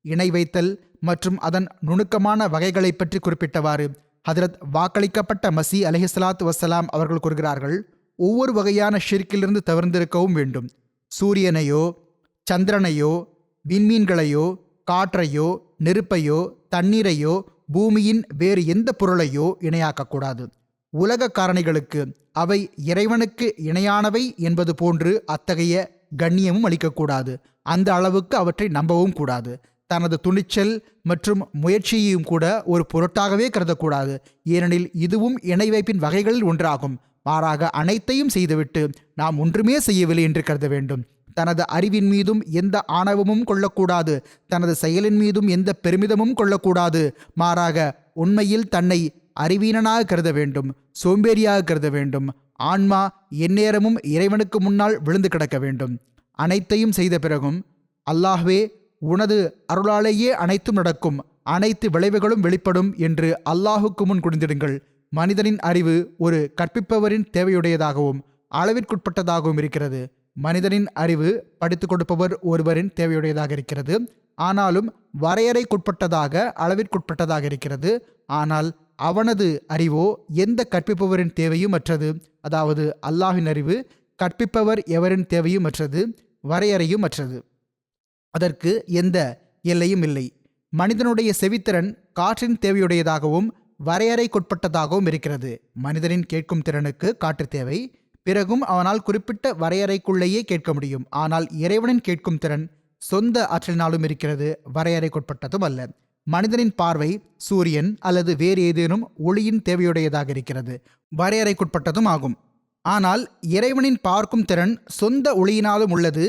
இணை வைத்தல் மற்றும் அதன் நுணுக்கமான வகைகளை பற்றி குறிப்பிட்டவாறு ஹஜ்ரத் வாக்களிக்கப்பட்ட மசி அலைஹிஸ்ஸலாத்து வஸ்ஸலாம் அவர்கள் கூறுகிறார்கள், ஒவ்வொரு வகையான ஷிர்க்கிலிருந்து தவிர்ந்திருக்கவும் வேண்டும். சூரியனையோ, சந்திரனையோ, விண்மீன்களையோ, காற்றையோ, நெருப்பையோ, தண்ணீரையோ, பூமியின் வேறு எந்த பொருளையோ இணையாக்கக்கூடாது. உலக காரணிகளுக்கு அவை இறைவனுக்கு இணையானவை என்பது போன்று அத்தகைய கண்ணியமும் அளிக்கக்கூடாது. அந்த அளவுக்கு அவற்றை நம்பவும் கூடாது. தனது துணிச்சல் மற்றும் முயற்சியையும் கூட ஒரு பொருட்டாகவே கருதக்கூடாது. ஏனெனில் இதுவும் இணை வைப்பின் வகைகளில் ஒன்றாகும். மாறாக அனைத்தையும் செய்துவிட்டு நாம் ஒன்றுமே செய்யவில்லை என்று கருத வேண்டும். தனது அறிவின் மீதும் எந்த ஆணவமும் கொள்ளக்கூடாது. தனது செயலின் மீதும் எந்த பெருமிதமும் கொள்ளக்கூடாது. மாறாக உண்மையில் தன்னை அறிவீனனாக கருத வேண்டும், சோம்பேறியாக கருத வேண்டும். ஆன்மா எந்நேரமும் இறைவனுக்கு முன்னால் விழுந்து கிடக்க வேண்டும். அனைத்தையும் செய்த பிறகும் அல்லாஹ்வே, உனது அருளாலேயே அனைத்தும் நடக்கும், அனைத்து விளைவுகளும் வெளிப்படும் என்று அல்லாஹுக்கு முன் குனிந்திடுங்கள். மனிதனின் அறிவு ஒரு கற்பிப்பவரின் தேவையுடையதாகவும் அளவிற்குட்பட்டதாகவும் இருக்கிறது. மனிதனின் அறிவு படித்துக் கொடுப்பவர் ஒருவரின் தேவையுடையதாக இருக்கிறது. ஆனாலும் வரையறைக்குட்பட்டதாக, அளவிற்குட்பட்டதாக இருக்கிறது. ஆனால் அவனது அறிவோ எந்த கற்பிப்பவரின் தேவையும் அற்றது. அதாவது அல்லாஹின் அறிவு கற்பிப்பவர் எவரின் தேவையும் அற்றது, வரையறையும் அற்றது. அதற்கு எந்த எல்லையும் இல்லை. மனிதனுடைய செவித்திறன் காற்றின் தேவையுடையதாகவும் வரையறைக்குட்பட்டதாகவும் இருக்கிறது. மனிதனின் கேட்கும் திறனுக்கு காற்று தேவை. பிறகும் அவனால் குறிப்பிட்ட வரையறைக்குள்ளேயே கேட்க முடியும். ஆனால் இறைவனின் கேட்கும் திறன் சொந்த ஆற்றலினாலும் இருக்கிறது, வரையறைக்குட்பட்டதும் அல்ல. மனிதனின் பார்வை சூரியன் அல்லது வேறு ஏதேனும் ஒளியின் தேவையுடையதாக இருக்கிறது, வரையறைக்குட்பட்டதும் ஆகும். ஆனால் இறைவனின் பார்க்கும் திறன் சொந்த ஒளியினாலும் உள்ளது,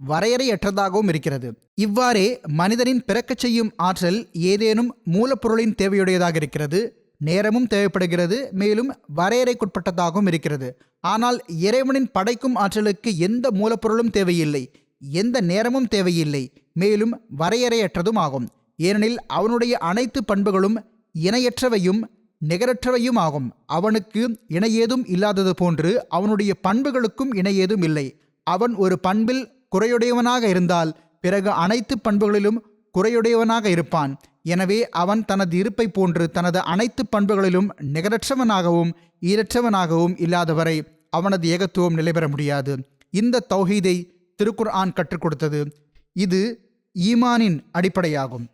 வரையறையற்றதாகவும் இருக்கிறது. இவ்வாறே மனிதனின் பிறக்கச் செய்யும் ஆற்றல் ஏதேனும் மூலப்பொருளின் தேவையுடையதாக இருக்கிறது, நேரமும் தேவைப்படுகிறது, மேலும் வரையறைக்குட்பட்டதாகவும் இருக்கிறது. ஆனால் இறைவனின் படைக்கும் ஆற்றலுக்கு எந்த மூலப்பொருளும் தேவையில்லை, எந்த நேரமும் தேவையில்லை, மேலும் வரையறையற்றதும் ஆகும். ஏனெனில் அவனுடைய அனைத்து பண்புகளும் இணையற்றவையும் நிகரற்றவையும் ஆகும். அவனுக்கு இணையேதும் இல்லாதது போன்று அவனுடைய பண்புகளுக்கும் இணையேதும் இல்லை. அவன் ஒரு பண்பில் குறையுடையவனாக இருந்தால் பிறகு அனைத்து பண்புகளிலும் குறையுடையவனாக இருப்பான். எனவே அவன் தனது இருப்பை போன்று தனது அனைத்து பண்புகளிலும் நிகரற்றவனாகவும் ஈரற்றவனாகவும் இல்லாதவரை அவனது ஏகத்துவம் நிலைபெற முடியாது. இந்த தௌஹீதை திருக்குர்ஆன் கற்றுக் கொடுத்தது. இது ஈமானின் அடிப்படையாகும்.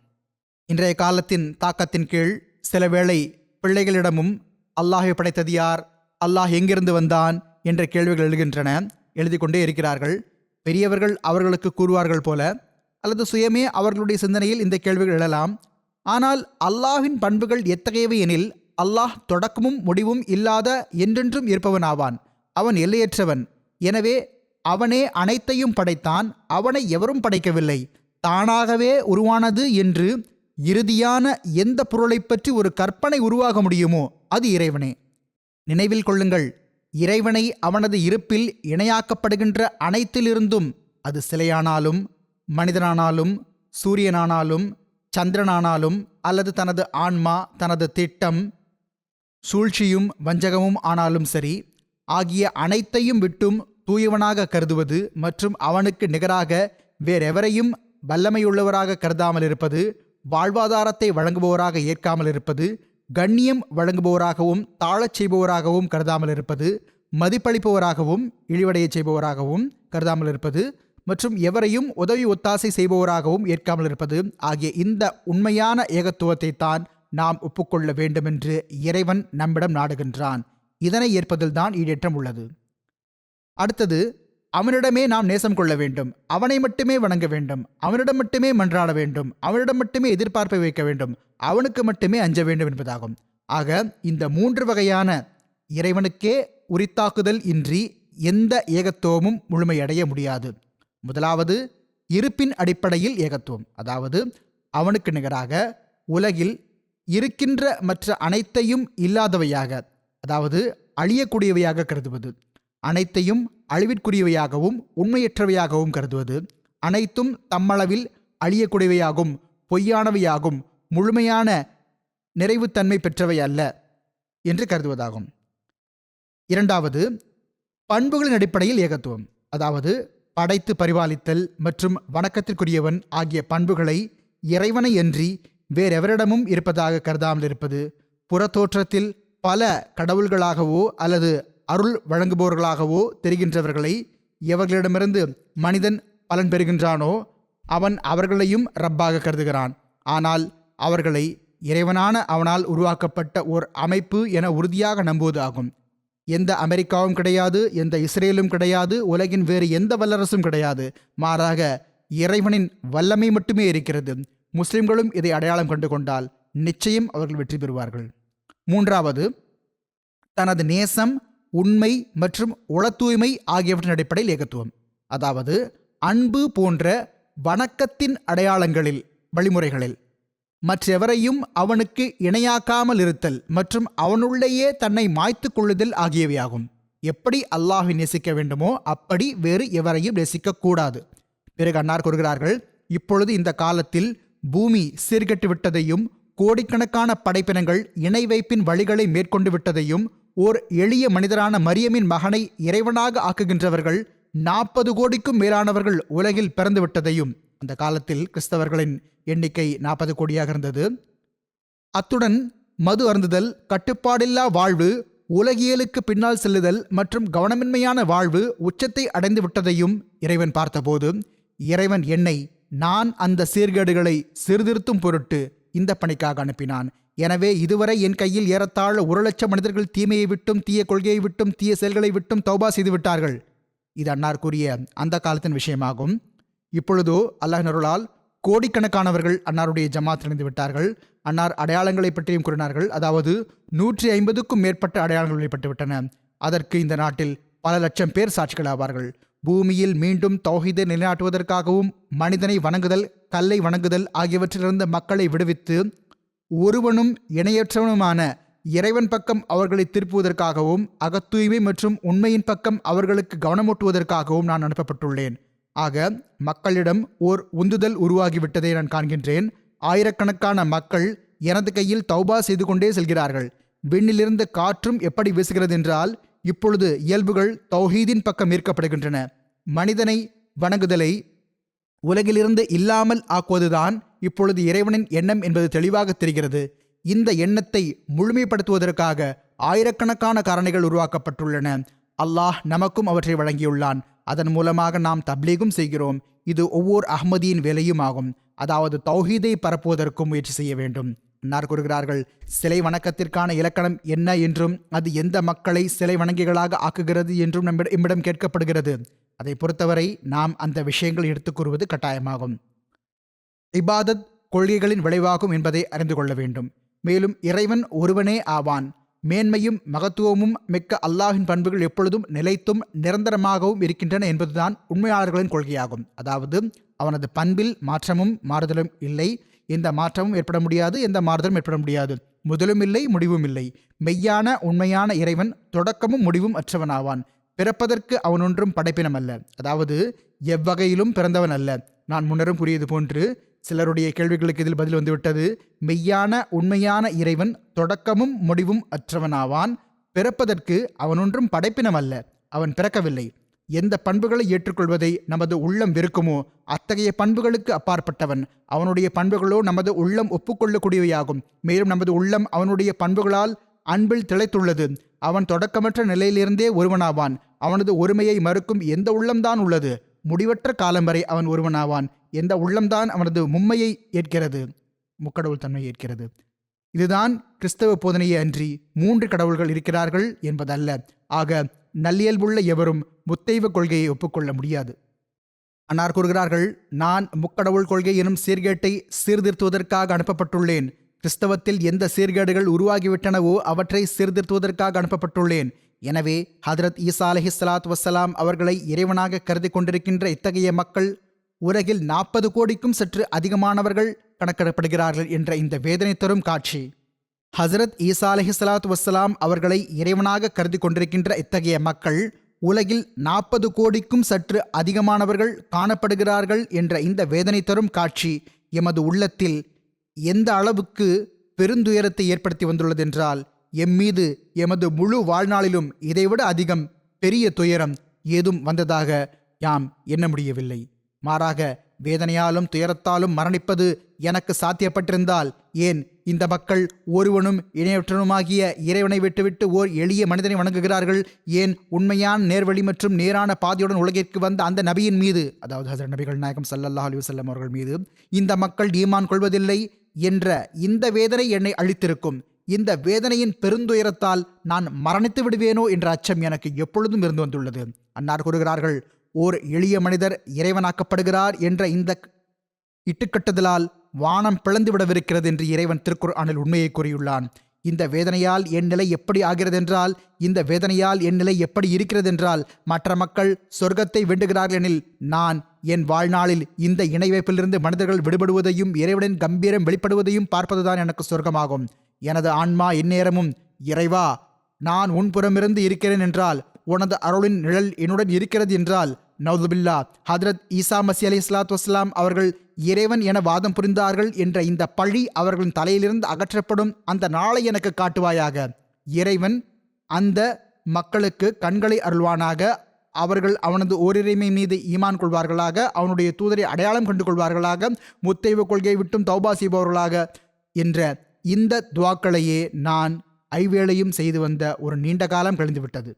இன்றைய காலத்தின் தாக்கத்தின் கீழ் சில வேளை பிள்ளைகளிடமும் அல்லாஹை படைத்தது யார், அல்லாஹ் எங்கிருந்து வந்தான் என்ற கேள்விகள் எழுகின்றன. எழுதி கொண்டே இருக்கிறார்கள். பெரியவர்கள் அவர்களுக்கு கூறுவார்கள் போல, அல்லது சுயமே அவர்களுடைய சிந்தனையில் இந்த கேள்விகள் எழலாம். ஆனால் அல்லாஹ்வின் பண்புகள் எத்தகையவை எனில், அல்லாஹ் தொடக்கமும் முடிவும் இல்லாத என்றென்றும் இருப்பவனாவான். அவன் எல்லையற்றவன். எனவே அவனே அனைத்தையும் படைத்தான். அவனை எவரும் படைக்கவில்லை. தானாகவே உருவானது என்று இறுதியான எந்த பொருளை பற்றி ஒரு கற்பனை உருவாக முடியுமோ அது இறைவனே. நினைவில் கொள்ளுங்கள், இறைவனை அவனது இருப்பில் இணையாக்கப்படுகின்ற அனைத்திலிருந்தும், அது சிலையானாலும், மனிதனானாலும், சூரியனானாலும், சந்திரனானாலும், அல்லது தனது ஆன்மா, தனது திட்டம், சூழ்ச்சியும் வஞ்சகமும் ஆனாலும் சரி, ஆகிய அனைத்தையும் விட்டும் தூயவனாக கருதுவது மற்றும் அவனுக்கு நிகராக வேறெவரையும் வல்லமையுள்ளவராக கருதாமல் இருப்பது, வாழ்வாதாரத்தை வழங்குபவராக ஏற்காமல் இருப்பது, கண்ணியம் வழங்குபவராகவும் தாழச் செய்பவராகவும் கருதாமல் இருப்பது, மதிப்பளிப்பவராகவும் இழிவடைய செய்பவராகவும் கருதாமல் இருப்பது மற்றும் எவரையும் உதவி ஒத்தாசை செய்பவராகவும் ஏற்காமல் இருப்பது ஆகிய இந்த உண்மையான ஏகத்துவத்தை தான் நாம் ஒப்புக்கொள்ள வேண்டுமென்று இறைவன் நம்மிடம் நாடுகின்றான். இதனை ஏற்பதில்தான் ஈடேற்றம் உள்ளது. அடுத்தது, அவனிடமே நாம் நேசம் கொள்ள வேண்டும், அவனை மட்டுமே வணங்க வேண்டும், அவனிடம் மட்டுமே மன்றாட வேண்டும், அவனிடம் மட்டுமே எதிர்பார்ப்பை வைக்க வேண்டும், அவனுக்கு மட்டுமே அஞ்ச வேண்டும் என்பதாகும். ஆக இந்த 3 வகையான இறைவனுக்கே உரித்தாக்குதல் இன்றி எந்த ஏகத்துவமும் முழுமையடைய முடியாது. முதலாவது, இருப்பின் அடிப்படையில் ஏகத்துவம், அதாவது அவனுக்கு நிகராக உலகில் இருக்கின்ற மற்ற அனைத்தையும் இல்லாதவையாக, அதாவது அழியக்கூடியவையாக கருதுவது, அனைத்தையும் அழிவிற்குரியவையாகவும் உண்மையற்றவையாகவும் கருதுவது, அனைத்தும் தம்மளவில் அழியக்கூடியவையாகும் பொய்யானவையாகும் முழுமையான நிறைவுத்தன்மை பெற்றவை அல்ல என்று கருதுவதாகும். இரண்டாவது, பண்புகளின் அடிப்படையில் ஏகத்துவம், அதாவது படைத்து பரிபாலித்தல் மற்றும் வணக்கத்திற்குரியவன் ஆகிய பண்புகளை இறைவனை அன்றி வேறெவரிடமும் இருப்பதாக கருதாமல் இருப்பது, புறத்தோற்றத்தில் பல கடவுள்களாகவோ அல்லது அருள் வழங்குபவர்களாகவோ தெரிகின்றவர்களை எவர்களிடமிருந்து மனிதன் பலன் பெறுகின்றானோ அவன் அவர்களையும் ரப்பாக கருதுகிறான், ஆனால் அவர்களை இறைவனான அவனால் உருவாக்கப்பட்ட ஓர் அமைப்பு என உறுதியாக நம்புவது ஆகும். எந்த அமெரிக்காவும் கிடையாது, எந்த இஸ்ரேலும் கிடையாது, உலகின் வேறு எந்த வல்லரசும் கிடையாது, மாறாக இறைவனின் வல்லமை மட்டுமே இருக்கிறது. முஸ்லிம்களும் இதை அடையாளம் கண்டு கொண்டால் நிச்சயம் அவர்கள் வெற்றி பெறுவார்கள். மூன்றாவது, தனது நேசம், உண்மை மற்றும் உள தூய்மை ஆகியவற்றின் அடிப்படையில் ஏகத்துவம், அதாவது அன்பு போன்ற வணக்கத்தின் அடையாளங்களில் வழிமுறைகளில் மற்றெவரையும் அவனுக்கு இணையாக்காமல் இருத்தல் மற்றும் அவனுள்ளேயே தன்னை மாய்த்து கொள்ளுதல் ஆகியவையாகும். எப்படி அல்லாஹை நேசிக்க வேண்டுமோ அப்படி வேறு எவரையும் நேசிக்கக்கூடாது. பிறகு அன்னார் கூறுகிறார்கள், இப்பொழுது இந்த காலத்தில் பூமி சீர்கெட்டு விட்டதையும் கோடிக்கணக்கான படைப்பினங்கள் இணை வைப்பின் வழிகளை மேற்கொண்டு விட்டதையும் ஓர் எளிய மனிதரான மரியமின் மகனை இறைவனாக ஆக்குகின்றவர்கள் 40 கோடிக்கும் மேலானவர்கள் உலகில் பிறந்து விட்டதையும், அந்த காலத்தில் கிறிஸ்தவர்களின் எண்ணிக்கை 40 கோடியாக இருந்தது. அத்துடன் மது அருந்துதல், கட்டுப்பாடில்லா வாழ்வு, உலகியலுக்கு பின்னால் செல்லுதல் மற்றும் கவனமின்மையான வாழ்வு உச்சத்தை அடைந்து விட்டதையும் இறைவன் பார்த்தபோது, இறைவன் என்னை நான் அந்த சீர்கேடுகளை சீர்திருத்தும் பொருட்டு இந்த பணிக்காக அனுப்பினான். எனவே இதுவரை என் கையில் ஏறத்தாழ 1,00,000 மனிதர்கள் தீமையை விட்டும் தீய கொள்கையை விட்டும் தீய செயல்களை விட்டும் தௌபா செய்து விட்டார்கள். இது அன்னார் கூறிய அந்த காலத்தின் விஷயமாகும். இப்பொழுதோ அல்லாஹ்வின் அருளால் கோடிக்கணக்கானவர்கள் அன்னாருடைய ஜமாத் இணைந்து விட்டார்கள். அன்னார் அடையாளங்களை பற்றியும் கூறினார்கள், அதாவது 150க்கும் மேற்பட்ட ஆடையாளங்கள் வெளிப்பட்டுவிட்டன. அதற்கு இந்த நாட்டில் பல லட்சம் பேர் சாட்சிகள் ஆவார்கள். பூமியில் மீண்டும் தௌஹீதை நிலைநாட்டுவதற்காகவும் மனிதனை வணங்குதல், கல்லை வணங்குதல் ஆகியவற்றிலிருந்து மக்களை விடுவித்து ஒருவனும் இணையற்றவனுமான இறைவன் பக்கம் அவர்களை திருப்புவதற்காகவும் அகத்தூய்மை மற்றும் உண்மையின் பக்கம் அவர்களுக்கு கவனமூட்டுவதற்காகவும் நான் அனுப்பப்பட்டுள்ளேன். ஆக மக்களிடம் ஓர் உந்துதல் உருவாகிவிட்டதை நான் காண்கின்றேன். ஆயிரக்கணக்கான மக்கள் எனது கையில் தௌபா செய்து கொண்டே செல்கிறார்கள். விண்ணிலிருந்து காற்றும் எப்படி வீசுகிறது என்றால் இப்பொழுது இயல்புகள் தௌஹீதின் பக்கம் ஈர்க்கப்படுகின்றன. மனிதனை வணங்குதலை உலகிலிருந்து இல்லாமல் ஆக்குவதுதான் இப்பொழுது இறைவனின் எண்ணம் என்பது தெளிவாக தெரிகிறது. இந்த எண்ணத்தை முழுமைப்படுத்துவதற்காக ஆயிரக்கணக்கான காரணிகள் உருவாக்கப்பட்டுள்ளன. அல்லாஹ் நமக்கும் அவற்றை வழங்கியுள்ளான். அதன் மூலமாக நாம் தப்லீகும் செய்கிறோம். இது ஒவ்வொரு அஹ்மதியின் வேலையும் ஆகும். அதாவது தௌஹீதை பரப்புவதற்கும் முயற்சி செய்ய வேண்டும். அன்னார் கூறுகிறார்கள், சிலை வணக்கத்திற்கான இலக்கணம் என்ன என்றும் அது எந்த மக்களை சிலை வணங்கிகளாக ஆக்குகிறது என்றும் நம்மிடம் கேட்கப்படுகிறது. அதை பொறுத்தவரை நாம் அந்த விஷயங்கள் எடுத்துக் கூறுவது கட்டாயமாகும். இபாதத் கொள்கைகளின் விளைவாகும் என்பதை அறிந்து கொள்ள வேண்டும். மேலும் இறைவன் ஒருவனே ஆவான். மேன்மையும் மகத்துவமும் மிக்க அல்லாஹின் பண்புகள் எப்பொழுதும் நிலைத்தும் நிரந்தரமாகவும் இருக்கின்றன என்பதுதான் உண்மையாளர்களின் கொள்கையாகும். அதாவது அவனது பண்பில் மாற்றமும் மாறுதலும் இல்லை, எந்த மாற்றமும் ஏற்பட முடியாது, எந்த மாறுதலும் ஏற்பட முடியாது, முதலும் இல்லை முடிவும் இல்லை. மெய்யான உண்மையான இறைவன் தொடக்கமும் முடிவும் அற்றவனாவான். பிறப்பதற்கு அவன் ஒன்றும் படைப்பினம் அல்ல, அதாவது எவ்வகையிலும் பிறந்தவன் அல்ல. நான் முன்னரும் கூறியது போன்று சிலருடைய கேள்விகளுக்கு இதில் பதில் வந்துவிட்டது. மெய்யான உண்மையான இறைவன் தொடக்கமும் முடிவும் அற்றவனாவான். பிறப்பதற்கு அவனொன்றும் படைப்பினம் அல்ல, அவன் பிறக்கவில்லை. எந்த பண்புகளை ஏற்றுக்கொள்வதை நமது உள்ளம் வெறுக்குமோ அத்தகைய பண்புகளுக்கு அப்பாற்பட்டவன். அவனுடைய பண்புகளோ நமது உள்ளம் ஒப்புக்கொள்ளக்கூடியவையாகும். மேலும் நமது உள்ளம் அவனுடைய பண்புகளால் அன்பில் திளைத்துள்ளது. அவன் தொடக்கமற்ற நிலையிலிருந்தே ஒருவனாவான். அவனது ஒருமையை மறுக்கும் எந்த உள்ளம்தான் உள்ளது? முடிவற்ற காலம் வரை அவன் ஒருவனாவான். எந்த உள்ளம்தான் அவனது மும்மையை ஏற்கிறது, முக்கடவுள் தன்மையை ஏற்கிறது? இதுதான் கிறிஸ்தவ போதனையே அன்றி 3 கடவுள்கள் இருக்கிறார்கள் என்பதல்ல. ஆக நல்லியல்புள்ள எவரும் முத்தைவ கொள்கையை ஒப்புக்கொள்ள முடியாது. அன்னார் கூறுகிறார்கள், நான் முக்கடவுள் கொள்கை எனும் சீர்கேட்டை சீர்திருத்துவதற்காக அனுப்பப்பட்டுள்ளேன். கிறிஸ்தவத்தில் எந்த சீர்கேடுகள் உருவாகிவிட்டனவோ அவற்றை சீர்திருத்துவதற்காக அனுப்பப்பட்டுள்ளேன். எனவே ஹதரத் ஈசா அலைஹிஸ்ஸலாத்து வஸ்ஸலாம் அவர்களை இறைவனாக கருதி கொண்டிருக்கின்ற இத்தகைய மக்கள் உலகில் 40 கோடிக்கும் சற்று அதிகமானவர்கள் கணக்கிடப்படுகிறார்கள் என்ற இந்த வேதனை தரும் காட்சி. ஹசரத் ஈசா அலைஹிஸ்ஸலாத்து வஸ்ஸலாம் அவர்களை இறைவனாக கருதி கொண்டிருக்கின்ற இத்தகைய மக்கள் உலகில் 40 கோடிக்கும் சற்று அதிகமானவர்கள் காணப்படுகிறார்கள் என்ற இந்த வேதனை தரும் காட்சி எமது உள்ளத்தில் எந்த அளவுக்கு பெருந்துயரத்தை ஏற்படுத்தி வந்துள்ளதென்றால், எம்மீது எமது முழு வாழ்நாளிலும் இதைவிட அதிகம் பெரிய துயரம் ஏதும் வந்ததாக யாம் எண்ண முடியவில்லை. மாறாக வேதனையாலும் துயரத்தாலும் மரணிப்பது எனக்கு சாத்தியப்பட்டிருந்தால், ஏன் இந்த மக்கள் ஒருவனும் இணையற்றனுமாகிய இறைவனை விட்டுவிட்டு ஓர் எளிய மனிதனை வணங்குகிறார்கள்? ஏன் உண்மையான நேர்வழி மற்றும் நேரான பாதையுடன் உலகிற்கு வந்த அந்த நபியின் மீது, அதாவது ஹஸரத் நபிகள் நாயகம் ஸல்லல்லாஹு அலைஹி வஸல்லம் அவர்கள் மீது இந்த மக்கள் ஈமான் கொள்வதில்லை என்ற இந்த வேதனை என்னை அழித்திருக்கும். இந்த வேதனையின் பெருந்துயரத்தால் நான் மரணித்து விடுவேனோ என்ற அச்சம் எனக்கு எப்பொழுதும் இருந்து வந்துள்ளது. அன்னார் கூறுகிறார்கள், ஓர் எளிய மனிதர் இறைவனாக்கப்படுகிறார் என்ற இந்த இட்டுக்கட்டுதலால் வானம் பிளந்துவிடவிருக்கிறது என்று இறைவன் திருக்குர்ஆனில் உண்மையை கூறியுள்ளான். இந்த வேதனையால் என் நிலை எப்படி ஆகிறதென்றால், இந்த வேதனையால் என் நிலை எப்படி இருக்கிறதென்றால், மற்ற மக்கள் சொர்க்கத்தை வேண்டுகிறார்கள் எனில், நான் என் வாழ்நாளில் இந்த இணை வைப்பிலிருந்து மனிதர்கள் விடுபடுவதையும் இறைவனின் கம்பீரம் வெளிப்படுவதையும் பார்ப்பதுதான் எனக்கு சொர்க்கமாகும். எனது ஆன்மா எந்நேரமும், இறைவா, நான் உன்புறமிருந்து இருக்கிறேன் என்றால், உனது அருளின் நிழல் என்னுடன் இருக்கிறது என்றால், நவுதுபில்லா, ஹதரத் ஈசா மஸீஹ் அலைஹிஸ்ஸலாத்து வஸ்ஸலாம் அவர்கள் இறைவன் என வாதம் புரிந்தார்கள் என்ற இந்த பழி அவர்களின் தலையிலிருந்து அகற்றப்படும் அந்த நாளை எனக்கு காட்டுவாயாக. இறைவன் அந்த மக்களுக்கு கண்களை அருள்வானாக. அவர்கள் அவனது ஓரிறைமை மீது ஈமான் கொள்வார்களாக, அவனுடைய தூதரை அடையாளம் கண்டு கொள்வார்களாக, முத்தைவ கொள்கையை விட்டும் தௌபா செய்பவர்களாக என்ற இந்த துவாக்களையே நான் ஐவேளையும் செய்து வந்த ஒரு நீண்ட காலம் கழிந்துவிட்டது.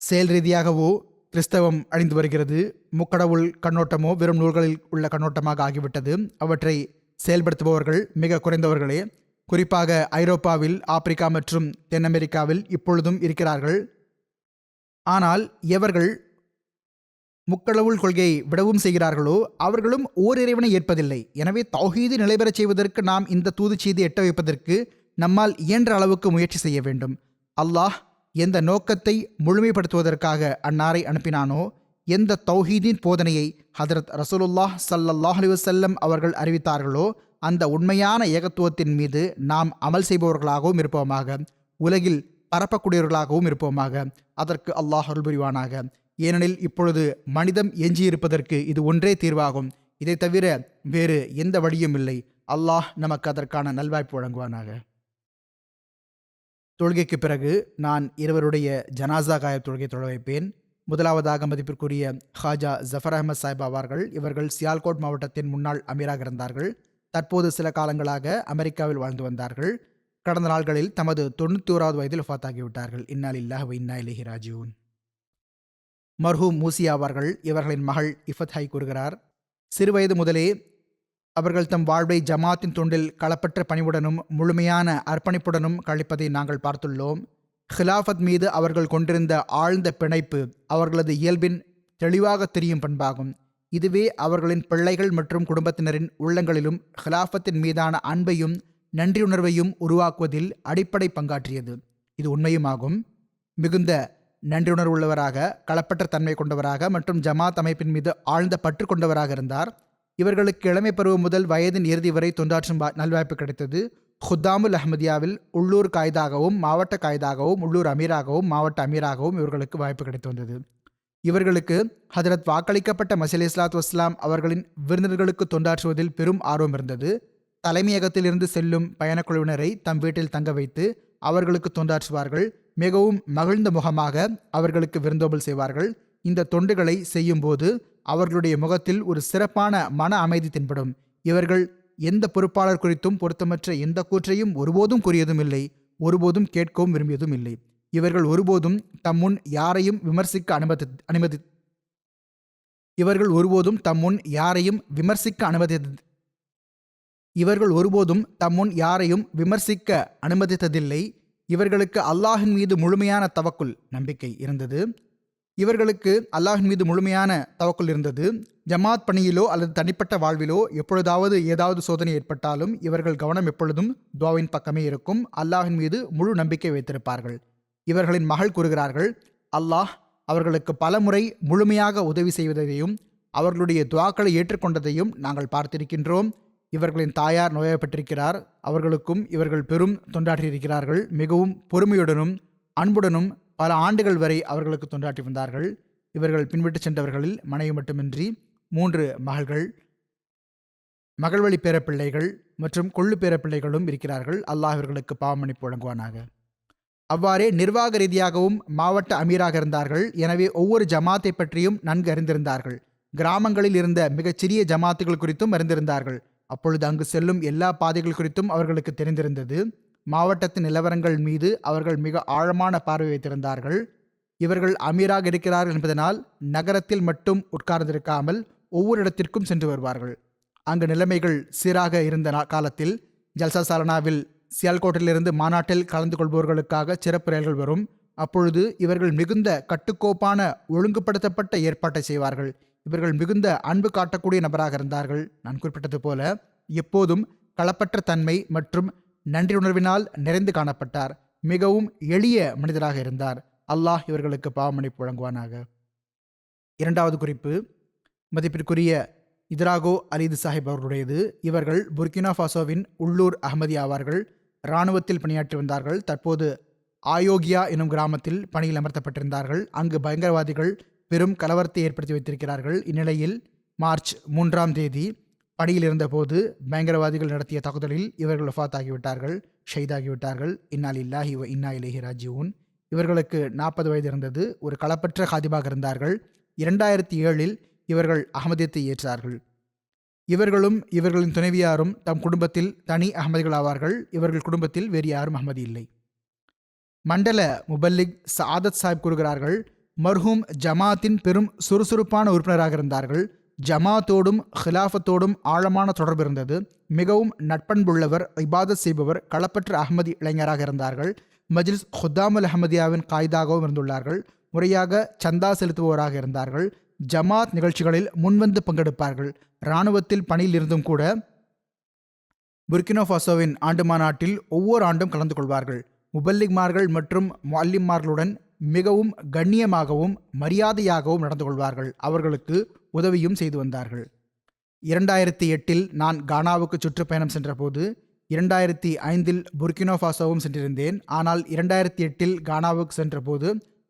செயல் ரீதியாகவோ கிறிஸ்தவம் அழிந்து வருகிறது. முக்கடவுள் கண்ணோட்டமோ வெறும் நூல்களில் உள்ள கண்ணோட்டமாக ஆகிவிட்டது. அவற்றை செயல்படுத்துபவர்கள் மிக குறைந்தவர்களே. குறிப்பாக ஐரோப்பாவில், ஆப்பிரிக்கா மற்றும் தென் அமெரிக்காவில் இப்பொழுதும் இருக்கிறார்கள். ஆனால் எவர்கள் முக்கடவுள் கொள்கையை விடவும் செய்கிறார்களோ அவர்களும் ஓர் இறைவனை ஏற்பதில்லை. எனவே தௌஹீது நிலைபெறச் செய்வதற்கு நாம் இந்த தூது செய்தி எட்ட வைப்பதற்கு நம்மால் இயன்ற அளவுக்கு முயற்சி செய்ய வேண்டும். அல்லாஹ் எந்த நோக்கத்தை முழுமைப்படுத்துவதற்காக அன்னாரை அனுப்பினானோ, எந்த தௌஹீதின் போதனையை ஹதரத் ரசூலுல்லாஹ் ஸல்லல்லாஹு அலைஹி வஸல்லம் அவர்கள் அறிவித்தார்களோ, அந்த உண்மையான ஏகத்துவத்தின் மீது நாம் அமல் செய்பவர்களாகவும் இருப்போமாக, உலகில் பரப்பக்கூடியவர்களாகவும் இருப்போமாக. அதற்கு அல்லாஹ் அருள் புரிவானாக. ஏனெனில் இப்பொழுது மனிதம் எஞ்சியிருப்பதற்கு இது ஒன்றே தீர்வாகும். இதை தவிர வேறு எந்த வழியும் இல்லை. அல்லாஹ் நமக்கு அதற்கான நல்வாய்ப்பு வழங்குவானாக. தொழுகைக்கு பிறகு நான் இருவருடைய ஜனாசா காயப் தொழுகை தொழ வைப்பேன். முதலாவதாக மதிப்பிற்குரிய ஹாஜா ஜஃபர் அஹமத் சாஹிப் ஆவார்கள். இவர்கள் சியால்கோட் மாவட்டத்தின் முன்னாள் அமீராக இருந்தார்கள். தற்போது சில காலங்களாக அமெரிக்காவில் வாழ்ந்து வந்தார்கள். கடந்த நாள்களில் தமது 91வது வயதில் வஃபாத்தாகிவிட்டார்கள். இன்னா லில்லாஹி வ இன்னா இலைஹி ராஜிஊன். மர்ஹூம் மூசியா அவர்கள் இவர்களின் மகள் இஃபத் ஹை கூறுகிறார், சிறுவயது முதலே அவர்கள் தம் வாழ்வை ஜமாத்தின் தொண்டில் களப்பற்ற பணிவுடனும் முழுமையான அர்ப்பணிப்புடனும் கழிப்பதை நாங்கள் பார்த்துள்ளோம். ஹிலாஃபத் மீது அவர்கள் கொண்டிருந்த ஆழ்ந்த பிணைப்பு அவர்களது இயல்பின் தெளிவாக தெரியும் பண்பாகும். இதுவே அவர்களின் பிள்ளைகள் மற்றும் குடும்பத்தினரின் உள்ளங்களிலும் ஹிலாஃபத்தின் மீதான அன்பையும் நன்றியுணர்வையும் உருவாக்குவதில் அடிப்படை பங்காற்றியது. இது உண்மையுமாகும். மிகுந்த நன்றியுணர்வுள்ளவராக, களப்பற்ற தன்மை கொண்டவராக மற்றும் ஜமாத் அமைப்பின் மீது ஆழ்ந்த பற்று கொண்டவராக இருந்தார். இவர்களுக்கு இளமை பருவம் முதல் வயதின் இறுதி வரை தொண்டாற்றும் நல்வாய்ப்பு கிடைத்தது. ஹுத்தாமுல் அஹ்மதியாவில் உள்ளூர் காய்தாகவும் மாவட்ட காய்தாகவும் உள்ளூர் அமீராகவும் மாவட்ட அமீராகவும் இவர்களுக்கு வாய்ப்பு கிடைத்து வந்தது. இவர்களுக்கு ஹதரத் வாக்களிக்கப்பட்ட மஸீஹ் அலைஹிஸ்ஸலாத்து வஸ்ஸலாம் அவர்களின் விருந்தினர்களுக்கு தொண்டாற்றுவதில் பெரும் ஆர்வம் இருந்தது. தலைமையகத்திலிருந்து செல்லும் பயணக்குழுவினரை தம் வீட்டில் தங்க வைத்து அவர்களுக்கு தொண்டாற்றுவார்கள். மிகவும் மகிழ்ந்த முகமாக அவர்களுக்கு விருந்தோம்பல் செய்வார்கள். இந்த தொண்டுகளை செய்யும்போது அவர்களுடைய முகத்தில் ஒரு சிறப்பான மன அமைதி தென்படும். இவர்கள் எந்த பொறுப்பாளர் குறித்தும் பொருத்தமற்ற எந்த கூற்றையும் ஒருபோதும் கூறியதும் இல்லை, ஒருபோதும் கேட்கவும் விரும்பியதும் இல்லை. இவர்கள் ஒருபோதும் தம் முன் யாரையும் விமர்சிக்க அனுமதித்ததில்லை. இவர்களுக்கு அல்லாஹின் மீது முழுமையான தவக்குல் நம்பிக்கை இருந்தது. ஜமாத் பணியிலோ அல்லது தனிப்பட்ட வாழ்விலோ எப்பொழுதாவது ஏதாவது சோதனை ஏற்பட்டாலும் இவர்கள் கவனம் எப்பொழுதும் துஆவின் பக்கமே இருக்கும். அல்லாஹின் மீது முழு நம்பிக்கை வைத்திருப்பார்கள். இவர்களின் மகள் கூறுகிறார்கள், அல்லாஹ் அவர்களுக்கு பலமுறை முழுமையாக உதவி செய்வதையும் அவர்களுடைய துவாக்களை ஏற்றுக்கொண்டதையும் நாங்கள் பார்த்திருக்கின்றோம். இவர்களின் தாயார் நோயப்பட்டிருக்கிறார். அவர்களுக்கும் இவர்கள் பெரும் தொண்டாற்றியிருக்கிறார்கள். மிகவும் பொறுமையுடனும் அன்புடனும் பல ஆண்டுகள் வரை அவர்களுக்கு தொண்டாற்றி வந்தார்கள். இவர்கள் பின்விட்டு சென்றவர்களில் மனைவி மட்டுமின்றி 3 மகள்கள், மகள்வழி பேரப்பிள்ளைகள் மற்றும் கொள்ளு பேரப்பிள்ளைகளும் இருக்கிறார்கள். அல்லாஹ் இவர்களுக்கு பாவமன்னிப்பு வழங்குவானாக. அவ்வாறே நிர்வாக ரீதியாகவும் மாவட்ட அமீராக இருந்தார்கள். எனவே ஒவ்வொரு ஜமாத்தை பற்றியும் நன்கு அறிந்திருந்தார்கள். கிராமங்களில் இருந்த மிகச்சிறிய ஜமாத்துகள் குறித்தும் அறிந்திருந்தார்கள். அப்பொழுது அங்கு செல்லும் எல்லா பாதைகள் குறித்தும் அவர்களுக்கு தெரிந்திருந்தது. மாவட்டத்தின் நிலவரங்கள் மீது அவர்கள் மிக ஆழமான பார்வை வைத்திருந்தார்கள். இவர்கள் அமீராக இருக்கிறார்கள் என்பதனால் நகரத்தில் மட்டும் உட்கார்ந்திருக்காமல் ஒவ்வொரு இடத்திற்கும் சென்று வருவார்கள். அங்கு நிலைமைகள் சீராக இருந்த காலத்தில் ஜல்சா சாலனாவில் சியால்கோட்டிலிருந்து மாநாட்டில் கலந்து கொள்பவர்களுக்காக சிறப்பு ரயில்கள் வரும். அப்பொழுது இவர்கள் மிகுந்த கட்டுக்கோப்பான ஒழுங்குபடுத்தப்பட்ட ஏற்பாட்டை செய்வார்கள். இவர்கள் மிகுந்த அன்பு காட்டக்கூடிய நபராக இருந்தார்கள். நான் குறிப்பிட்டது போல எப்போதும் களப்பற்ற தன்மை மற்றும் நன்றியுணர்வினால் நிறைந்து காணப்பட்டார். மிகவும் எளிய மனிதராக இருந்தார். அல்லாஹ் இவர்களுக்கு பாவமன்னிப்பு வழங்குவானாக. 2வது குறிப்பு மதிப்பிற்குரிய இத்ராகோ அலீது சாஹிப் அவர்களுடையது. இவர்கள் புர்கினா ஃபாசோவின் உள்ளூர் அஹ்மதி ஆவார்கள். இராணுவத்தில் பணியாற்றி வந்தார்கள். தற்போது ஆயோகியா எனும் கிராமத்தில் பணியில் அமர்த்தப்பட்டிருந்தார்கள். அங்கு பயங்கரவாதிகள் பெரும் கலவரத்தை ஏற்படுத்தி வைத்திருக்கிறார்கள். இந்நிலையில் மார்ச் 3ஆம் தேதி பணியில் இருந்தபோது பயங்கரவாதிகள் நடத்திய தாக்குதலில் இவர்கள் வஃபாத் ஆகிவிட்டார்கள், ஷஹீதாகிவிட்டார்கள். இன்னா லில்லாஹி வ இன்னா இலைஹி ராஜிஊன். இவர்களுக்கு 40 வயது இருந்தது. ஒரு களப்பற்ற ஹாதிமாக இருந்தார்கள். 2007இல் இவர்கள் அஹ்மதியத்தை ஏற்றார்கள். இவர்களும் இவர்களின் துணைவியாரும் தம் குடும்பத்தில் தனி அஹ்மதிகள் ஆவார்கள். இவர்கள் குடும்பத்தில் வேறு யாரும் அஹ்மதி இல்லை. மண்டல முபல்லிக் சஆதத் சாஹிப் கூறுகிறார்கள், மர்ஹூம் ஜமாத்தின் பெரும் சுறுசுறுப்பான உறுப்பினராக இருந்தார்கள். ஜமாத்தோடும் ஹிலாஃபத்தோடும் ஆழமான தொடர்பு இருந்தது. மிகவும் நட்பண்புள்ளவர், இபாதத் செய்பவர், களப்பற்ற அஹ்மதி இளைஞராக இருந்தார்கள். மஜ்லிஸ் ஹுத்தாமுல் அஹ்மதியாவின் காய்தாகவும் இருந்துள்ளார்கள். முறையாக சந்தா செலுத்துபவராக இருந்தார்கள். ஜமாத் நிகழ்ச்சிகளில் முன்வந்து பங்கெடுப்பார்கள். இராணுவத்தில் பணியில் இருந்தும் கூட புர்கினா ஃபாசோவின் ஆண்டு மாநாட்டில் ஒவ்வொரு ஆண்டும் கலந்து கொள்வார்கள். முபல்லிக்மார்கள் மற்றும் முஅல்லிம்மார்களுடன் மிகவும் கண்ணியமாகவும் மரியாதையாகவும் நடந்து கொள்வார்கள். அவர்களுக்கு உதவியும் செய்து வந்தார்கள். 2008இல் நான் கானாவுக்கு சுற்றுப்பயணம் சென்றபோது 2005இல் புர்கினா ஃபாசோவும் சென்றிருந்தேன். ஆனால் 2008இல் கானாவுக்கு சென்றபோது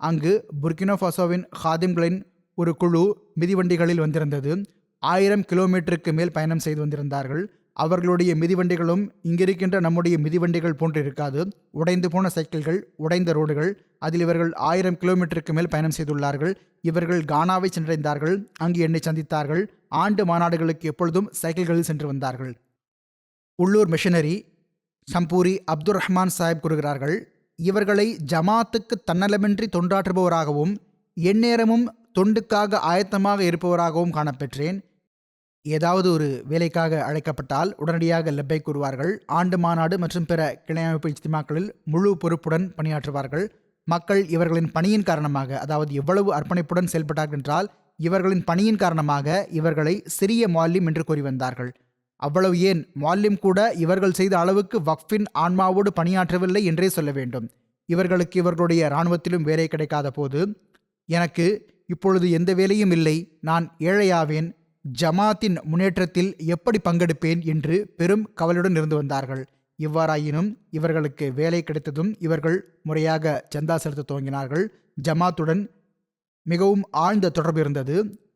அங்கு புர்கினா ஃபாசோவின் ஹாதிம்களின் ஒரு குழு மிதிவண்டிகளில் வந்திருந்தது. 1000 கிலோமீட்டருக்கு மேல் பயணம் செய்து வந்திருந்தார்கள். அவர்களுடைய மிதிவண்டிகளும் இங்கிருக்கின்ற நம்முடைய மிதிவண்டிகள் போன்று இருக்காது. உடைந்து போன சைக்கிள்கள், உடைந்த ரோடுகள். அதில் இவர்கள் 1000 கிலோமீட்டருக்கு மேல் பயணம் செய்துள்ளார்கள். இவர்கள் கானாவை சென்றடைந்தார்கள். அங்கு என்னை சந்தித்தார்கள். ஆண்டு மாநாடுகளுக்கு எப்பொழுதும் சைக்கிள்களில் சென்று வந்தார்கள். உள்ளூர் மிஷனரி சம்பூரி அப்துல் ரஹ்மான் சாஹிப் கூறுகிறார்கள், இவர்களை ஜமாத்துக்கு தன்னலமின்றி தொண்டாற்றுபவராகவும் எந்நேரமும் தொண்டுக்காக ஆயத்தமாக இருப்பவராகவும் காணப்பெற்றேன். ஏதாவது ஒரு வேலைக்காக அழைக்கப்பட்டால் உடனடியாக லெப்பை கூறுவார்கள். ஆண்டு மாநாடு மற்றும் பிற கிளையமைப்பு இஜ்திமாக்களில் முழு பொறுப்புடன் பணியாற்றுவார்கள். மக்கள் இவர்களின் பணியின் காரணமாக, அதாவது எவ்வளவு அர்ப்பணிப்புடன் செயல்பட்டார்கள் என்றால் இவர்களின் பணியின் காரணமாக இவர்களை சிறிய முஅல்லிம் என்று கூறி வந்தார்கள். அவ்வளவு ஏன், முஅல்லிம் கூட இவர்கள் செய்த அளவுக்கு வக்ஃபின் ஆன்மாவோடு பணியாற்றவில்லை என்றே சொல்ல வேண்டும். இவர்களுக்கு இவர்களுடைய இராணுவத்திலும் வேலை கிடைக்காத போது, எனக்கு இப்பொழுது எந்த வேலையும் இல்லை, நான் ஏழையாவேன், ஜமாத்தின் முன்னேற்றத்தில் எப்படி பங்கெடுப்பேன் என்று பெரும் கவலையுடன் இருந்து வந்தார்கள். இவ்வாறாயினும் இவர்களுக்கு வேலை கிடைத்ததும் இவர்கள் முறையாக சந்தா செலுத்த துவங்கினார்கள். ஜமாத்துடன் மிகவும் ஆழ்ந்த தொடர்பு இருந்தது.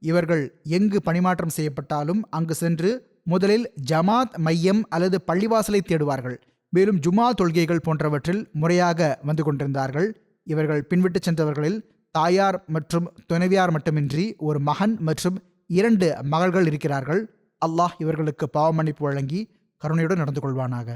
இவர்கள் எங்கு பணிமாற்றம் செய்யப்பட்டாலும் அங்கு சென்று முதலில் ஜமாத் மையம் அல்லது பள்ளிவாசலை தேடுவார்கள். மேலும் ஜுமா தொழுகைகள் போன்றவற்றில் முறையாக வந்து கொண்டிருந்தார்கள். இவர்கள் பின்விட்டு சென்றவர்களில் தாயார் மற்றும் துணைவியார் மட்டுமின்றி ஒரு மகன் மற்றும் 2 மகள்கள் இருக்கிறார்கள். அல்லாஹ் இவர்களுக்கு பாவமன்னிப்பு வழங்கி கருணையுடன் நடந்து கொள்வானாக.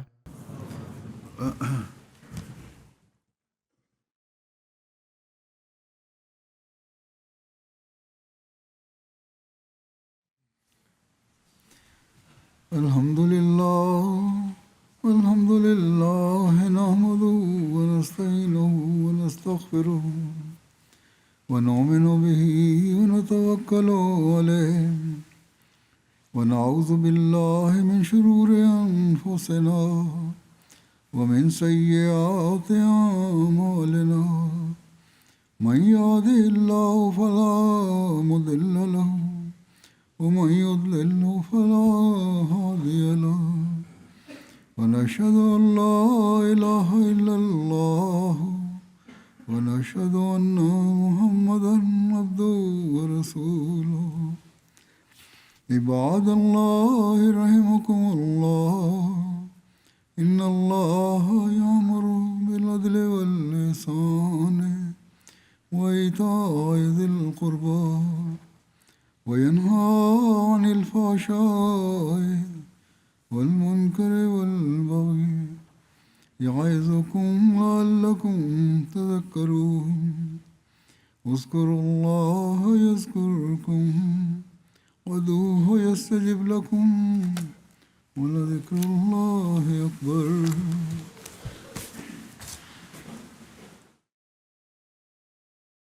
அல்ஹம்துலில்லாஹ் நஹ்மதுஹு வ நஸ்தஈனுஹு வ நஸ்தக்ஃபிருஹு ونؤمن به ونتوكل عليه ونعوذ بالله من شرور أنفسنا ومن سيئات أعمالنا وأشهد أن محمدا عبده ورسوله عباد الله رحمكم الله إن الله يأمر بالعدل والإحسان وإيتاء ذي القربى وينهى عن الفحشاء والمنكر والبغي يعظكم لعلكم تذكرون اذكروا الله يذكركم وادعوه يستجب لكم ولذكر الله أكبر